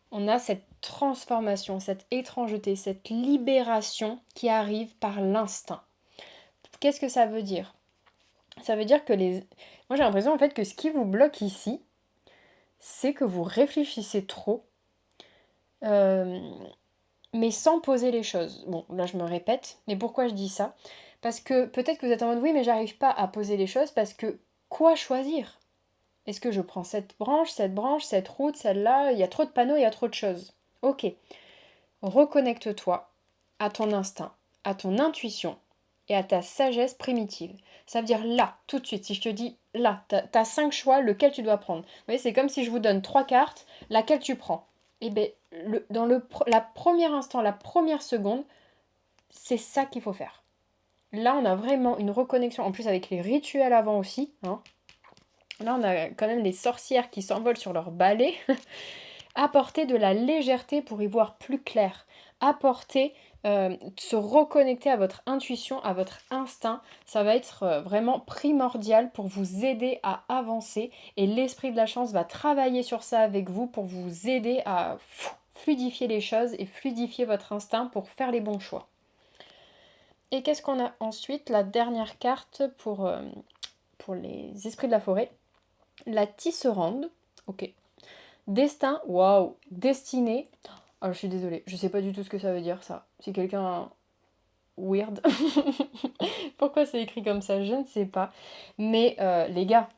On a cette transformation, cette étrangeté, cette libération qui arrive par l'instinct. Qu'est-ce que ça veut dire? Ça veut dire que moi j'ai l'impression en fait que ce qui vous bloque ici, c'est que vous réfléchissez trop. mais sans poser les choses. Bon, là je me répète, mais pourquoi je dis ça? Parce que peut-être que vous êtes en mode oui, mais j'arrive pas à poser les choses parce que quoi choisir? Est-ce que je prends cette branche, cette route, celle-là? Il y a trop de panneaux, il y a trop de choses. Ok, reconnecte-toi à ton instinct, à ton intuition et à ta sagesse primitive. Ça veut dire là, tout de suite, si je te dis là, t'as 5 choix, lequel tu dois prendre. Vous voyez, c'est comme si je vous donne 3 cartes, laquelle tu prends. Et bien, dans la première instant, la première seconde, c'est ça qu'il faut faire. Là, on a vraiment une reconnexion, en plus avec les rituels avant aussi. Hein. Là, on a quand même les sorcières qui s'envolent sur leur balai. Apporter de la légèreté pour y voir plus clair. Apporter, se reconnecter à votre intuition, à votre instinct. Ça va être vraiment primordial pour vous aider à avancer. Et l'esprit de la chance va travailler sur ça avec vous pour vous aider à fluidifier les choses et fluidifier votre instinct pour faire les bons choix. Et qu'est-ce qu'on a ensuite? La dernière carte pour les esprits de la forêt. La tisserande. Ok. Destin, waouh. Destinée. Oh, je suis désolée, je sais pas du tout ce que ça veut dire ça. C'est quelqu'un weird. Pourquoi c'est écrit comme ça? Je ne sais pas. Mais les gars,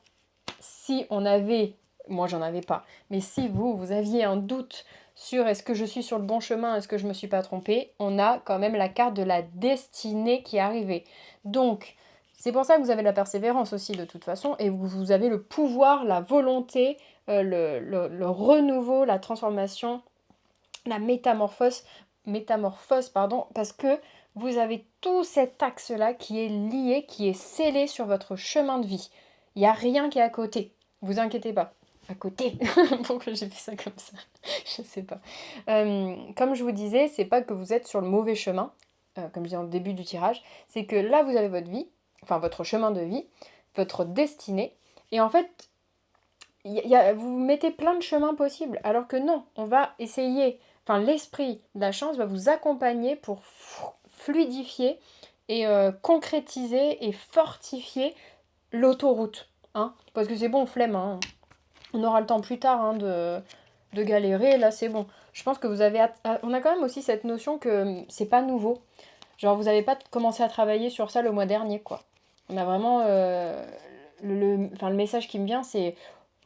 si on avait, moi j'en avais pas, mais si vous aviez un doute sur est-ce que je suis sur le bon chemin, est-ce que je me suis pas trompée, on a quand même la carte de la destinée qui est arrivée. Donc, c'est pour ça que vous avez la persévérance aussi de toute façon, et vous avez le pouvoir, la volonté, le renouveau, la transformation, la métamorphose, pardon, parce que vous avez tout cet axe-là qui est lié, qui est scellé sur votre chemin de vie. Il n'y a rien qui est à côté. Vous inquiétez pas. À côté. Pourquoi j'ai fait ça comme ça? Je sais pas. Comme je vous disais, c'est pas que vous êtes sur le mauvais chemin, comme je disais en début du tirage, c'est que là vous avez votre vie, enfin votre chemin de vie, votre destinée, et en fait, vous mettez plein de chemins possibles, alors que non, on va essayer, enfin l'esprit de la chance va vous accompagner pour fluidifier et concrétiser et fortifier l'autoroute. Hein, parce que c'est bon, flemme, hein. On aura le temps plus tard de galérer, là c'est bon. Je pense que vous avez... On a quand même aussi cette notion que c'est pas nouveau. Genre vous n'avez pas commencé à travailler sur ça le mois dernier, quoi. On a vraiment... enfin, le message qui me vient, c'est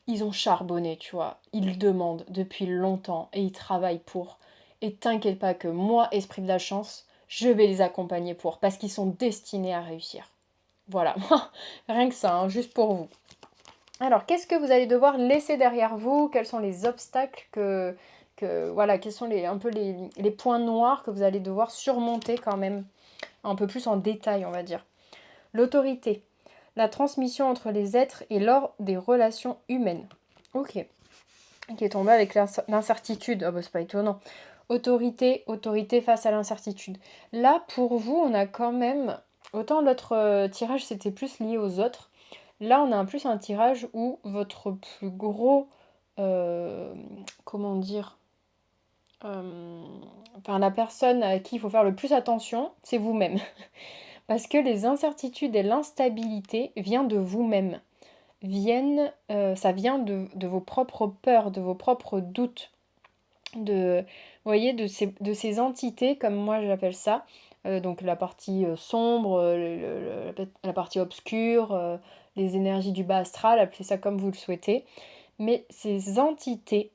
ils ont charbonné, tu vois. Ils demandent depuis longtemps et ils travaillent pour. Et t'inquiète pas que moi, esprit de la chance, je vais les accompagner pour. Parce qu'ils sont destinés à réussir. Voilà, rien que ça, hein, juste pour vous. Alors, qu'est-ce que vous allez devoir laisser derrière vous? Quels sont les obstacles voilà, quels sont un peu les points noirs que vous allez devoir surmonter quand même, un peu plus en détail, on va dire. L'autorité, la transmission entre les êtres et lors des relations humaines. Ok. Qui est tombé avec l'incertitude. Ah bah c'est pas étonnant. Autorité, autorité face à l'incertitude. Là, pour vous, on a quand même... Autant l'autre tirage, c'était plus lié aux autres. Là, on a plus un tirage où votre plus gros... comment dire enfin, la personne à qui il faut faire le plus attention, c'est vous-même. Parce que les incertitudes et l'instabilité viennent de vous-même. Ça vient de vos propres peurs, de vos propres doutes, vous voyez, de ces entités, comme moi j'appelle ça, donc la partie sombre, la partie obscure, les énergies du bas astral, appelez ça comme vous le souhaitez, mais ces entités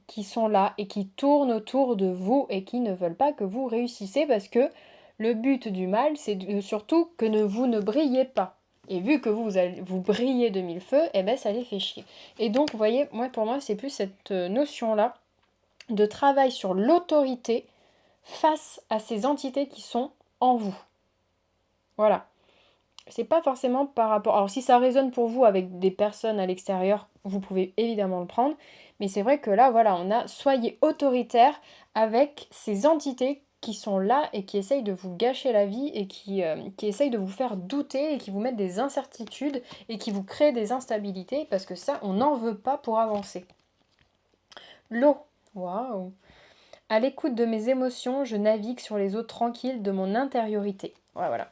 qui sont là et qui tournent autour de vous et qui ne veulent pas que vous réussissez parce que le but du mal, c'est surtout que vous ne brillez pas. Et vu que vous brillez de mille feux, eh ben ça les fait chier. Et donc, vous voyez, pour moi, c'est plus cette notion-là de travail sur l'autorité face à ces entités qui sont en vous. Voilà. C'est pas forcément par rapport... Alors si ça résonne pour vous avec des personnes à l'extérieur, vous pouvez évidemment le prendre. Mais c'est vrai que là, voilà, on a soyez autoritaire avec ces entités qui sont là et qui essayent de vous gâcher la vie et qui essayent de vous faire douter et qui vous mettent des incertitudes et qui vous créent des instabilités parce que ça, on n'en veut pas pour avancer. L'eau. Waouh. À l'écoute de mes émotions, je navigue sur les eaux tranquilles de mon intériorité. Ouais, voilà.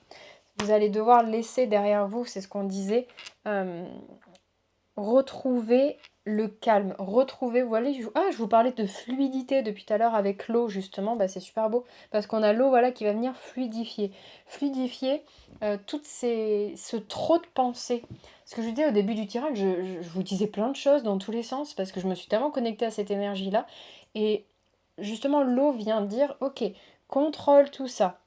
Vous allez devoir laisser derrière vous, c'est ce qu'on disait, retrouver le calme, retrouver, voilà, je vous parlais de fluidité depuis tout à l'heure avec l'eau justement, bah, c'est super beau, parce qu'on a l'eau voilà, qui va venir fluidifier ce trop de pensées. Ce que je disais au début du tirage, je vous disais plein de choses dans tous les sens, parce que je me suis tellement connectée à cette énergie-là, et justement l'eau vient dire, ok, contrôle tout ça,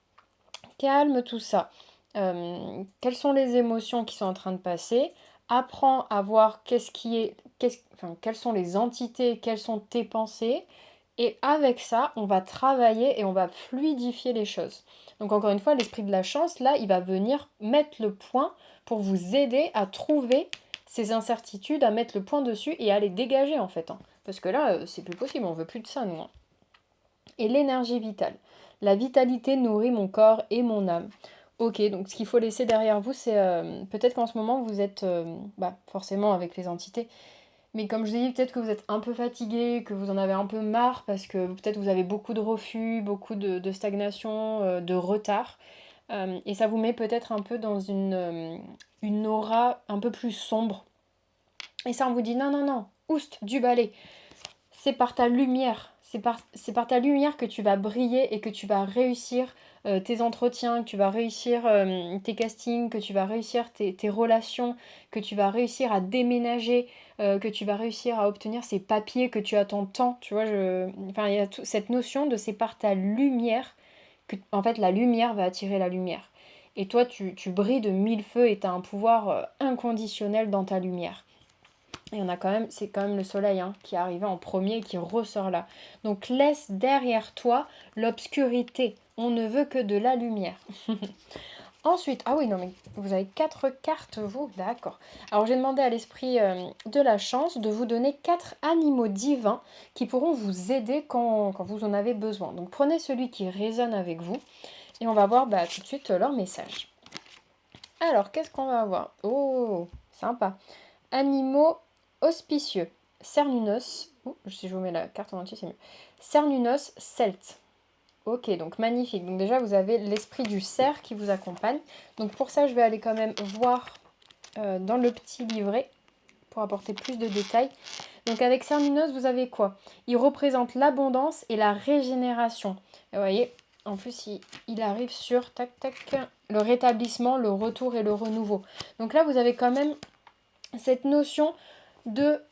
calme tout ça. Quelles sont les émotions qui sont en train de passer? Apprends à voir enfin, quelles sont les entités, quelles sont tes pensées. Et avec ça, on va travailler et on va fluidifier les choses. Donc encore une fois, l'esprit de la chance, là, il va venir mettre le point pour vous aider à trouver ces incertitudes, à mettre le point dessus et à les dégager en fait, hein. Parce que là, c'est plus possible, on veut plus de ça, nous, hein. Et l'énergie vitale. La vitalité nourrit mon corps et mon âme. Ok, donc ce qu'il faut laisser derrière vous, c'est peut-être qu'en ce moment vous êtes forcément avec les entités, mais comme je l'ai dit, peut-être que vous êtes un peu fatigué, que vous en avez un peu marre parce que peut-être vous avez beaucoup de refus, beaucoup de stagnation, de retard, et ça vous met peut-être un peu dans une aura un peu plus sombre. Et ça, on vous dit non, non, non, oust, du balai. C'est par ta lumière, c'est par ta lumière que tu vas briller et que tu vas réussir tes entretiens, que tu vas réussir tes castings, que tu vas réussir tes relations, que tu vas réussir à déménager, que tu vas réussir à obtenir ces papiers que tu attends tant. Tu vois, enfin, il y a cette notion de c'est par ta lumière que, en fait, la lumière va attirer la lumière. Et toi, tu brilles de mille feux et tu as un pouvoir inconditionnel dans ta lumière. Et on a quand même, c'est quand même le soleil hein, qui est arrivé en premier et qui ressort là. Donc laisse derrière toi l'obscurité. On ne veut que de la lumière. Ensuite, ah oui, non mais vous avez 4 cartes, vous, d'accord. Alors j'ai demandé à l'esprit de la chance de vous donner 4 animaux divins qui pourront vous aider quand vous en avez besoin. Donc prenez celui qui résonne avec vous et on va voir tout de suite leur message. Alors, qu'est-ce qu'on va avoir? Oh, sympa. Animaux auspicieux. Cernunos. Si je vous mets la carte en entier, c'est mieux. Cernunos celte. Ok, donc magnifique. Donc déjà, vous avez l'esprit du cerf qui vous accompagne. Donc pour ça, je vais aller quand même voir dans le petit livret pour apporter plus de détails. Donc avec Cernunos, vous avez quoi? Il représente l'abondance et la régénération. Et vous voyez, en plus, il arrive sur tac tac le rétablissement, le retour et le renouveau. Donc là, vous avez quand même cette notion de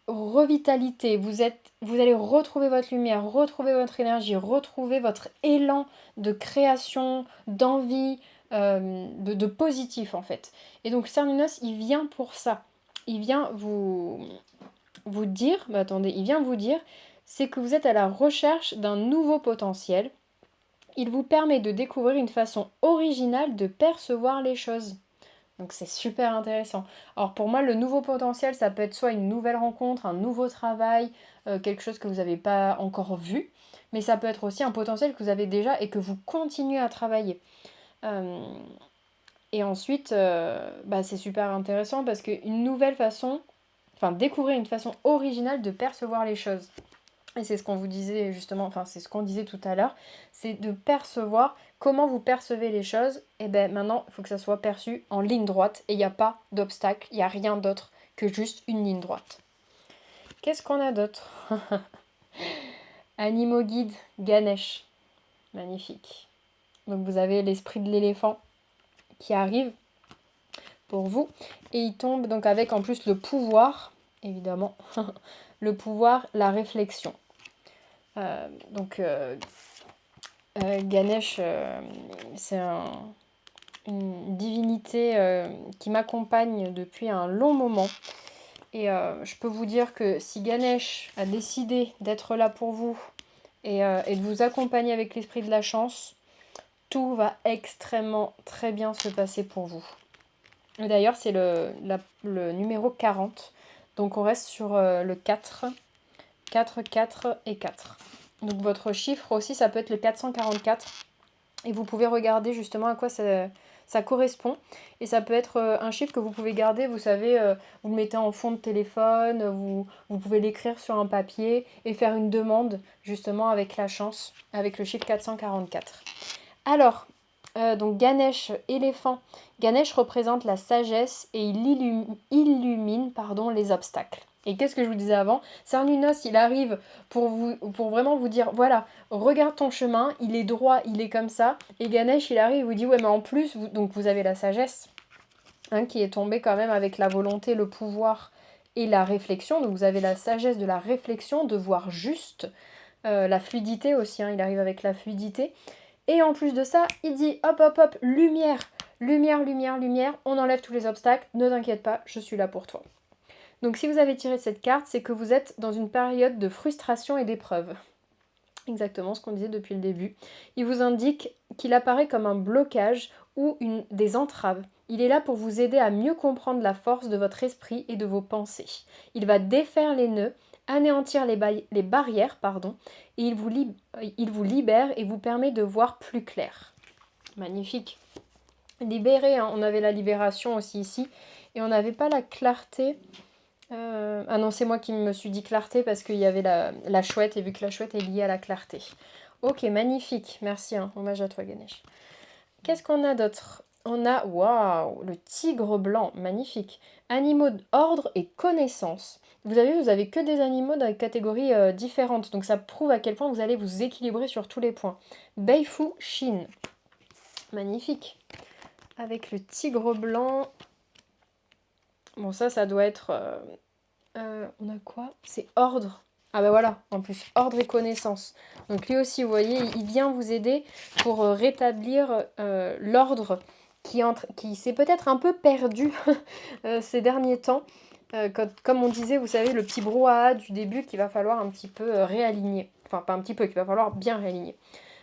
revitalité. Vous allez retrouver votre lumière, retrouver votre énergie, retrouver votre élan de création, d'envie, de positif en fait. Et donc Cernunos, il vient pour ça. Il vient vous dire, attendez, il vient vous dire, c'est que vous êtes à la recherche d'un nouveau potentiel. Il vous permet de découvrir une façon originale de percevoir les choses. Donc c'est super intéressant. Alors pour moi, le nouveau potentiel, ça peut être soit une nouvelle rencontre, un nouveau travail, quelque chose que vous n'avez pas encore vu, mais ça peut être aussi un potentiel que vous avez déjà et que vous continuez à travailler. Euh, et ensuite, c'est super intéressant parce qu'une nouvelle façon, enfin découvrir une façon originale de percevoir les choses. Et c'est ce qu'on vous disait justement, enfin c'est ce qu'on disait tout à l'heure, c'est de percevoir comment vous percevez les choses. Et bien maintenant, il faut que ça soit perçu en ligne droite et il n'y a pas d'obstacle, il n'y a rien d'autre que juste une ligne droite. Qu'est-ce qu'on a d'autre? Animaux guides, Ganesh. Magnifique. Donc vous avez l'esprit de l'éléphant qui arrive pour vous. Et il tombe donc avec en plus le pouvoir, évidemment, le pouvoir, la réflexion. Ganesh, c'est une divinité qui m'accompagne depuis un long moment. Et je peux vous dire que si Ganesh a décidé d'être là pour vous et de vous accompagner avec l'esprit de la chance, tout va extrêmement très bien se passer pour vous. Et d'ailleurs, c'est le numéro 40. Donc on reste sur le 4. 4, 4 et 4. Donc votre chiffre aussi, ça peut être le 444. Et vous pouvez regarder justement à quoi ça correspond. Et ça peut être un chiffre que vous pouvez garder, vous savez, vous le mettez en fond de téléphone, vous pouvez l'écrire sur un papier et faire une demande justement avec la chance, avec le chiffre 444. Alors, Donc Ganesh, éléphant. Ganesh représente la sagesse et il illumine pardon, les obstacles. Et qu'est-ce que je vous disais avant? Cernunnos, il arrive pour vraiment vous dire, voilà, regarde ton chemin, il est droit, il est comme ça. Et Ganesh, il arrive et vous dit, ouais, mais en plus, donc vous avez la sagesse, hein, qui est tombée quand même avec la volonté, le pouvoir et la réflexion. Donc vous avez la sagesse de la réflexion, de voir juste, la fluidité aussi, hein, il arrive avec la fluidité. Et en plus de ça, il dit hop hop hop, lumière, lumière, lumière, lumière, on enlève tous les obstacles, ne t'inquiète pas, je suis là pour toi. Donc si vous avez tiré cette carte, c'est que vous êtes dans une période de frustration et d'épreuve. Exactement ce qu'on disait depuis le début. Il vous indique qu'il apparaît comme un blocage ou des entraves. Il est là pour vous aider à mieux comprendre la force de votre esprit et de vos pensées. Il va défaire les nœuds, anéantir les barrières, pardon, et il vous libère et vous permet de voir plus clair. Magnifique. Libéré, hein, on avait la libération aussi ici, et on n'avait pas la clarté. Ah non, c'est moi qui me suis dit clarté parce qu'il y avait la chouette, et vu que la chouette est liée à la clarté. Ok, magnifique. Merci, hein, hommage à toi, Ganesh. Qu'est-ce qu'on a d'autre? On a, waouh, le tigre blanc, magnifique. Animaux d'ordre et connaissance. Vous avez que des animaux dans des catégories différentes, donc ça prouve à quel point vous allez vous équilibrer sur tous les points. Beifu Shin, magnifique. Avec le tigre blanc. Bon, ça doit être... on a quoi? C'est ordre. Ah bah voilà, en plus, ordre et connaissance. Donc lui aussi, vous voyez, il vient vous aider pour rétablir l'ordre qui s'est peut-être un peu perdu ces derniers temps. Comme on disait, vous savez, le petit brouhaha du début qu'il va falloir un petit peu réaligner. Enfin, pas un petit peu, qu'il va falloir bien réaligner.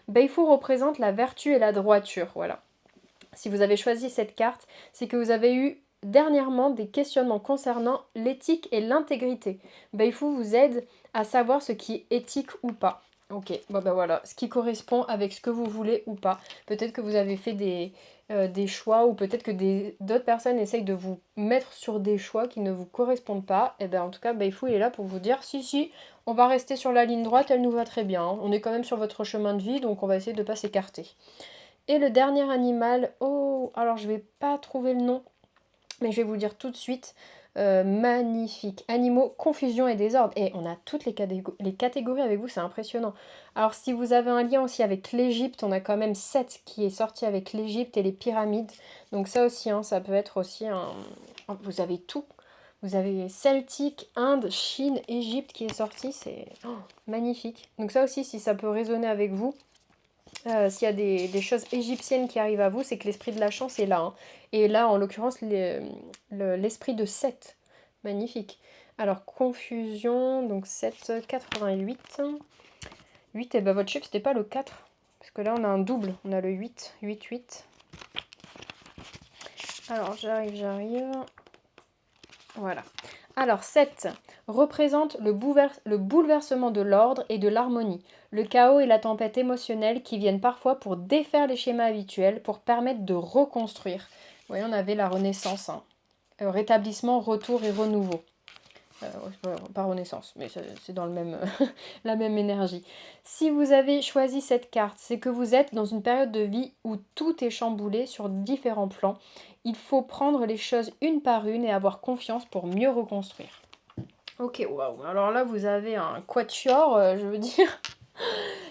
Beifu représente la vertu et la droiture, voilà. Si vous avez choisi cette carte, c'est que vous avez eu dernièrement des questionnements concernant l'éthique et l'intégrité. Beifu vous aide à savoir ce qui est éthique ou pas. Ok, bon ben voilà, ce qui correspond avec ce que vous voulez ou pas. Peut-être que vous avez fait des choix ou peut-être que d'autres personnes essayent de vous mettre sur des choix qui ne vous correspondent pas. Et bien en tout cas, Beifu il est là pour vous dire si, on va rester sur la ligne droite, elle nous va très bien. On est quand même sur votre chemin de vie, donc on va essayer de ne pas s'écarter. Et le dernier animal, oh, alors je vais pas trouver le nom, mais je vais vous le dire tout de suite. Magnifique. Animaux, confusion et désordre. Et on a toutes les catégories avec vous, c'est impressionnant. Alors si vous avez un lien aussi avec l'Égypte, on a quand même 7 qui est sorti avec l'Égypte et les pyramides. Donc ça aussi, hein, ça peut être aussi un... Vous avez tout. Vous avez Celtique, Inde, Chine, Égypte qui est sorti, c'est magnifique. Donc ça aussi, si ça peut résonner avec vous, s'il y a des choses égyptiennes qui arrivent à vous, c'est que l'esprit de la chance est là, hein. Et là, en l'occurrence, l'esprit de 7. Magnifique. Alors, confusion, donc 7, 88. 8, et ben votre chiffre, c'était pas le 4. Parce que là, on a un double. On a le 8, 8, 8. Alors, j'arrive. Voilà. Alors, 7 représente le bouleversement de l'ordre et de l'harmonie, le chaos et la tempête émotionnelle qui viennent parfois pour défaire les schémas habituels, pour permettre de reconstruire. Vous voyez, on avait la renaissance, hein. Rétablissement, retour et renouveau. Pas renaissance, mais c'est dans la même énergie. Si vous avez choisi cette carte, c'est que vous êtes dans une période de vie où tout est chamboulé sur différents plans. Il faut prendre les choses une par une et avoir confiance pour mieux reconstruire. Ok, waouh. Alors là, vous avez un quatuor, je veux dire.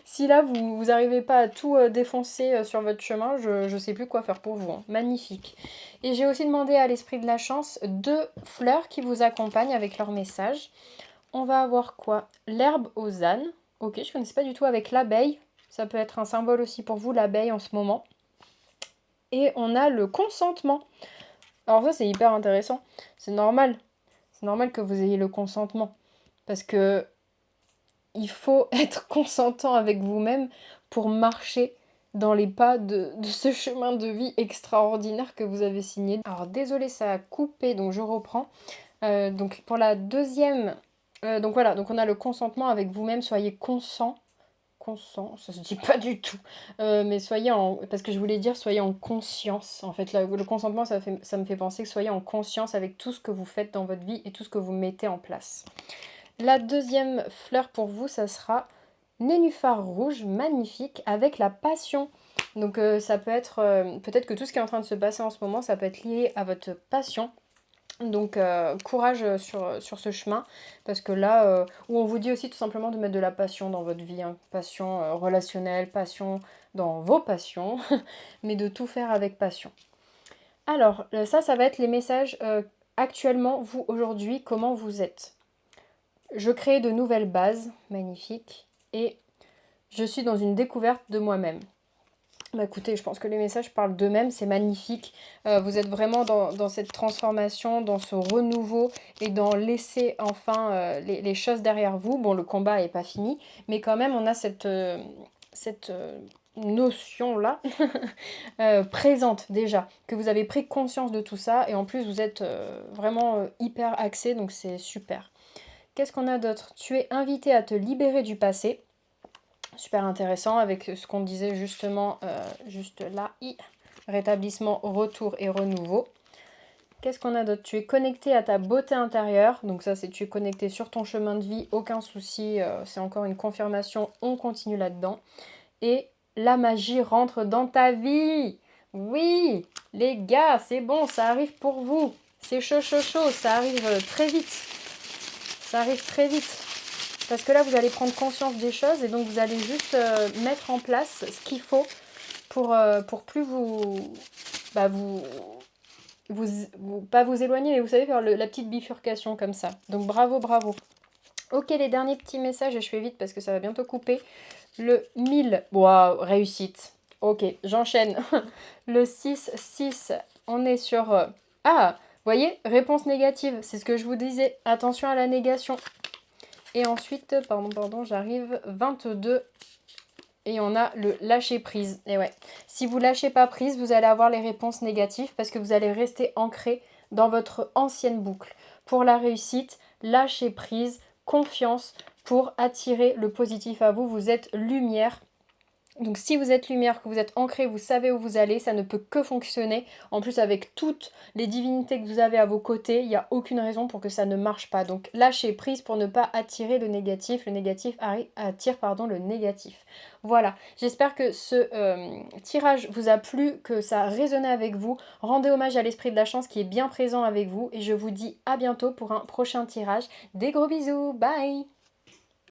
Si là, vous n'arrivez pas à tout défoncer sur votre chemin, je ne sais plus quoi faire pour vous, hein. Magnifique. Et j'ai aussi demandé à l'esprit de la chance 2 fleurs qui vous accompagnent avec leur message. On va avoir quoi? L'herbe aux ânes. Ok, je ne connaissais pas du tout avec l'abeille. Ça peut être un symbole aussi pour vous, l'abeille en ce moment. Et on a le consentement. Alors ça, c'est hyper intéressant. C'est normal. C'est normal que vous ayez le consentement. Parce que il faut être consentant avec vous-même pour marcher dans les pas de ce chemin de vie extraordinaire que vous avez signé. Alors désolé, ça a coupé, donc je reprends. Donc pour la deuxième, donc voilà, donc on a le consentement avec vous-même, soyez consent, ça se dit pas du tout, mais parce que je voulais dire soyez en conscience. En fait, le consentement, ça me fait penser que soyez en conscience avec tout ce que vous faites dans votre vie et tout ce que vous mettez en place. La deuxième fleur pour vous, ça sera Nénuphar rouge, magnifique, avec la passion. Donc ça peut être, peut-être que tout ce qui est en train de se passer en ce moment, ça peut être lié à votre passion. Donc courage sur ce chemin, parce que là, où on vous dit aussi tout simplement de mettre de la passion dans votre vie, hein. Passion relationnelle, passion dans vos passions, mais de tout faire avec passion. Alors, ça va être les messages actuellement, vous, aujourd'hui, comment vous êtes. Je crée de nouvelles bases, magnifique, et je suis dans une découverte de moi-même. Bah écoutez, je pense que les messages parlent d'eux-mêmes, c'est magnifique. Vous êtes vraiment dans cette transformation, dans ce renouveau et dans laisser enfin les choses derrière vous. Bon, le combat n'est pas fini, mais quand même, on a cette notion-là présente déjà, que vous avez pris conscience de tout ça et en plus, vous êtes vraiment hyper axé, donc c'est super. Qu'est-ce qu'on a d'autre? Tu es invité à te libérer du passé. Super intéressant avec ce qu'on disait justement juste là. Rétablissement, retour et renouveau. Qu'est-ce qu'on a d'autre? Tu es connecté à ta beauté intérieure. Donc ça, c'est tu es connecté sur ton chemin de vie. Aucun souci. C'est encore une confirmation. On continue là-dedans. Et la magie rentre dans ta vie. Oui, les gars, c'est bon. Ça arrive pour vous. C'est chaud, chaud, chaud. Ça arrive très vite. Ça arrive très vite. Parce que là, vous allez prendre conscience des choses et donc vous allez juste mettre en place ce qu'il faut pour plus bah, pas vous éloigner, mais vous savez, faire la petite bifurcation comme ça. Donc bravo, bravo. Ok, les derniers petits messages, et je fais vite parce que ça va bientôt couper. Le 1000, waouh, réussite. Ok, j'enchaîne. Le 6, on est sur... Ah, vous voyez, réponse négative, c'est ce que je vous disais. Attention à la négation. Et ensuite, pardon, j'arrive 22 et on a le lâcher prise. Et ouais, si vous lâchez pas prise, vous allez avoir les réponses négatives parce que vous allez rester ancré dans votre ancienne boucle. Pour la réussite, lâchez prise, confiance pour attirer le positif à vous. Vous êtes lumière. Donc si vous êtes lumière, que vous êtes ancré, vous savez où vous allez, ça ne peut que fonctionner. En plus avec toutes les divinités que vous avez à vos côtés, il n'y a aucune raison pour que ça ne marche pas. Donc lâchez prise pour ne pas attirer le négatif. Le négatif attire le négatif. Voilà, j'espère que ce tirage vous a plu, que ça a résonné avec vous. Rendez hommage à l'esprit de la chance qui est bien présent avec vous. Et je vous dis à bientôt pour un prochain tirage. Des gros bisous, bye!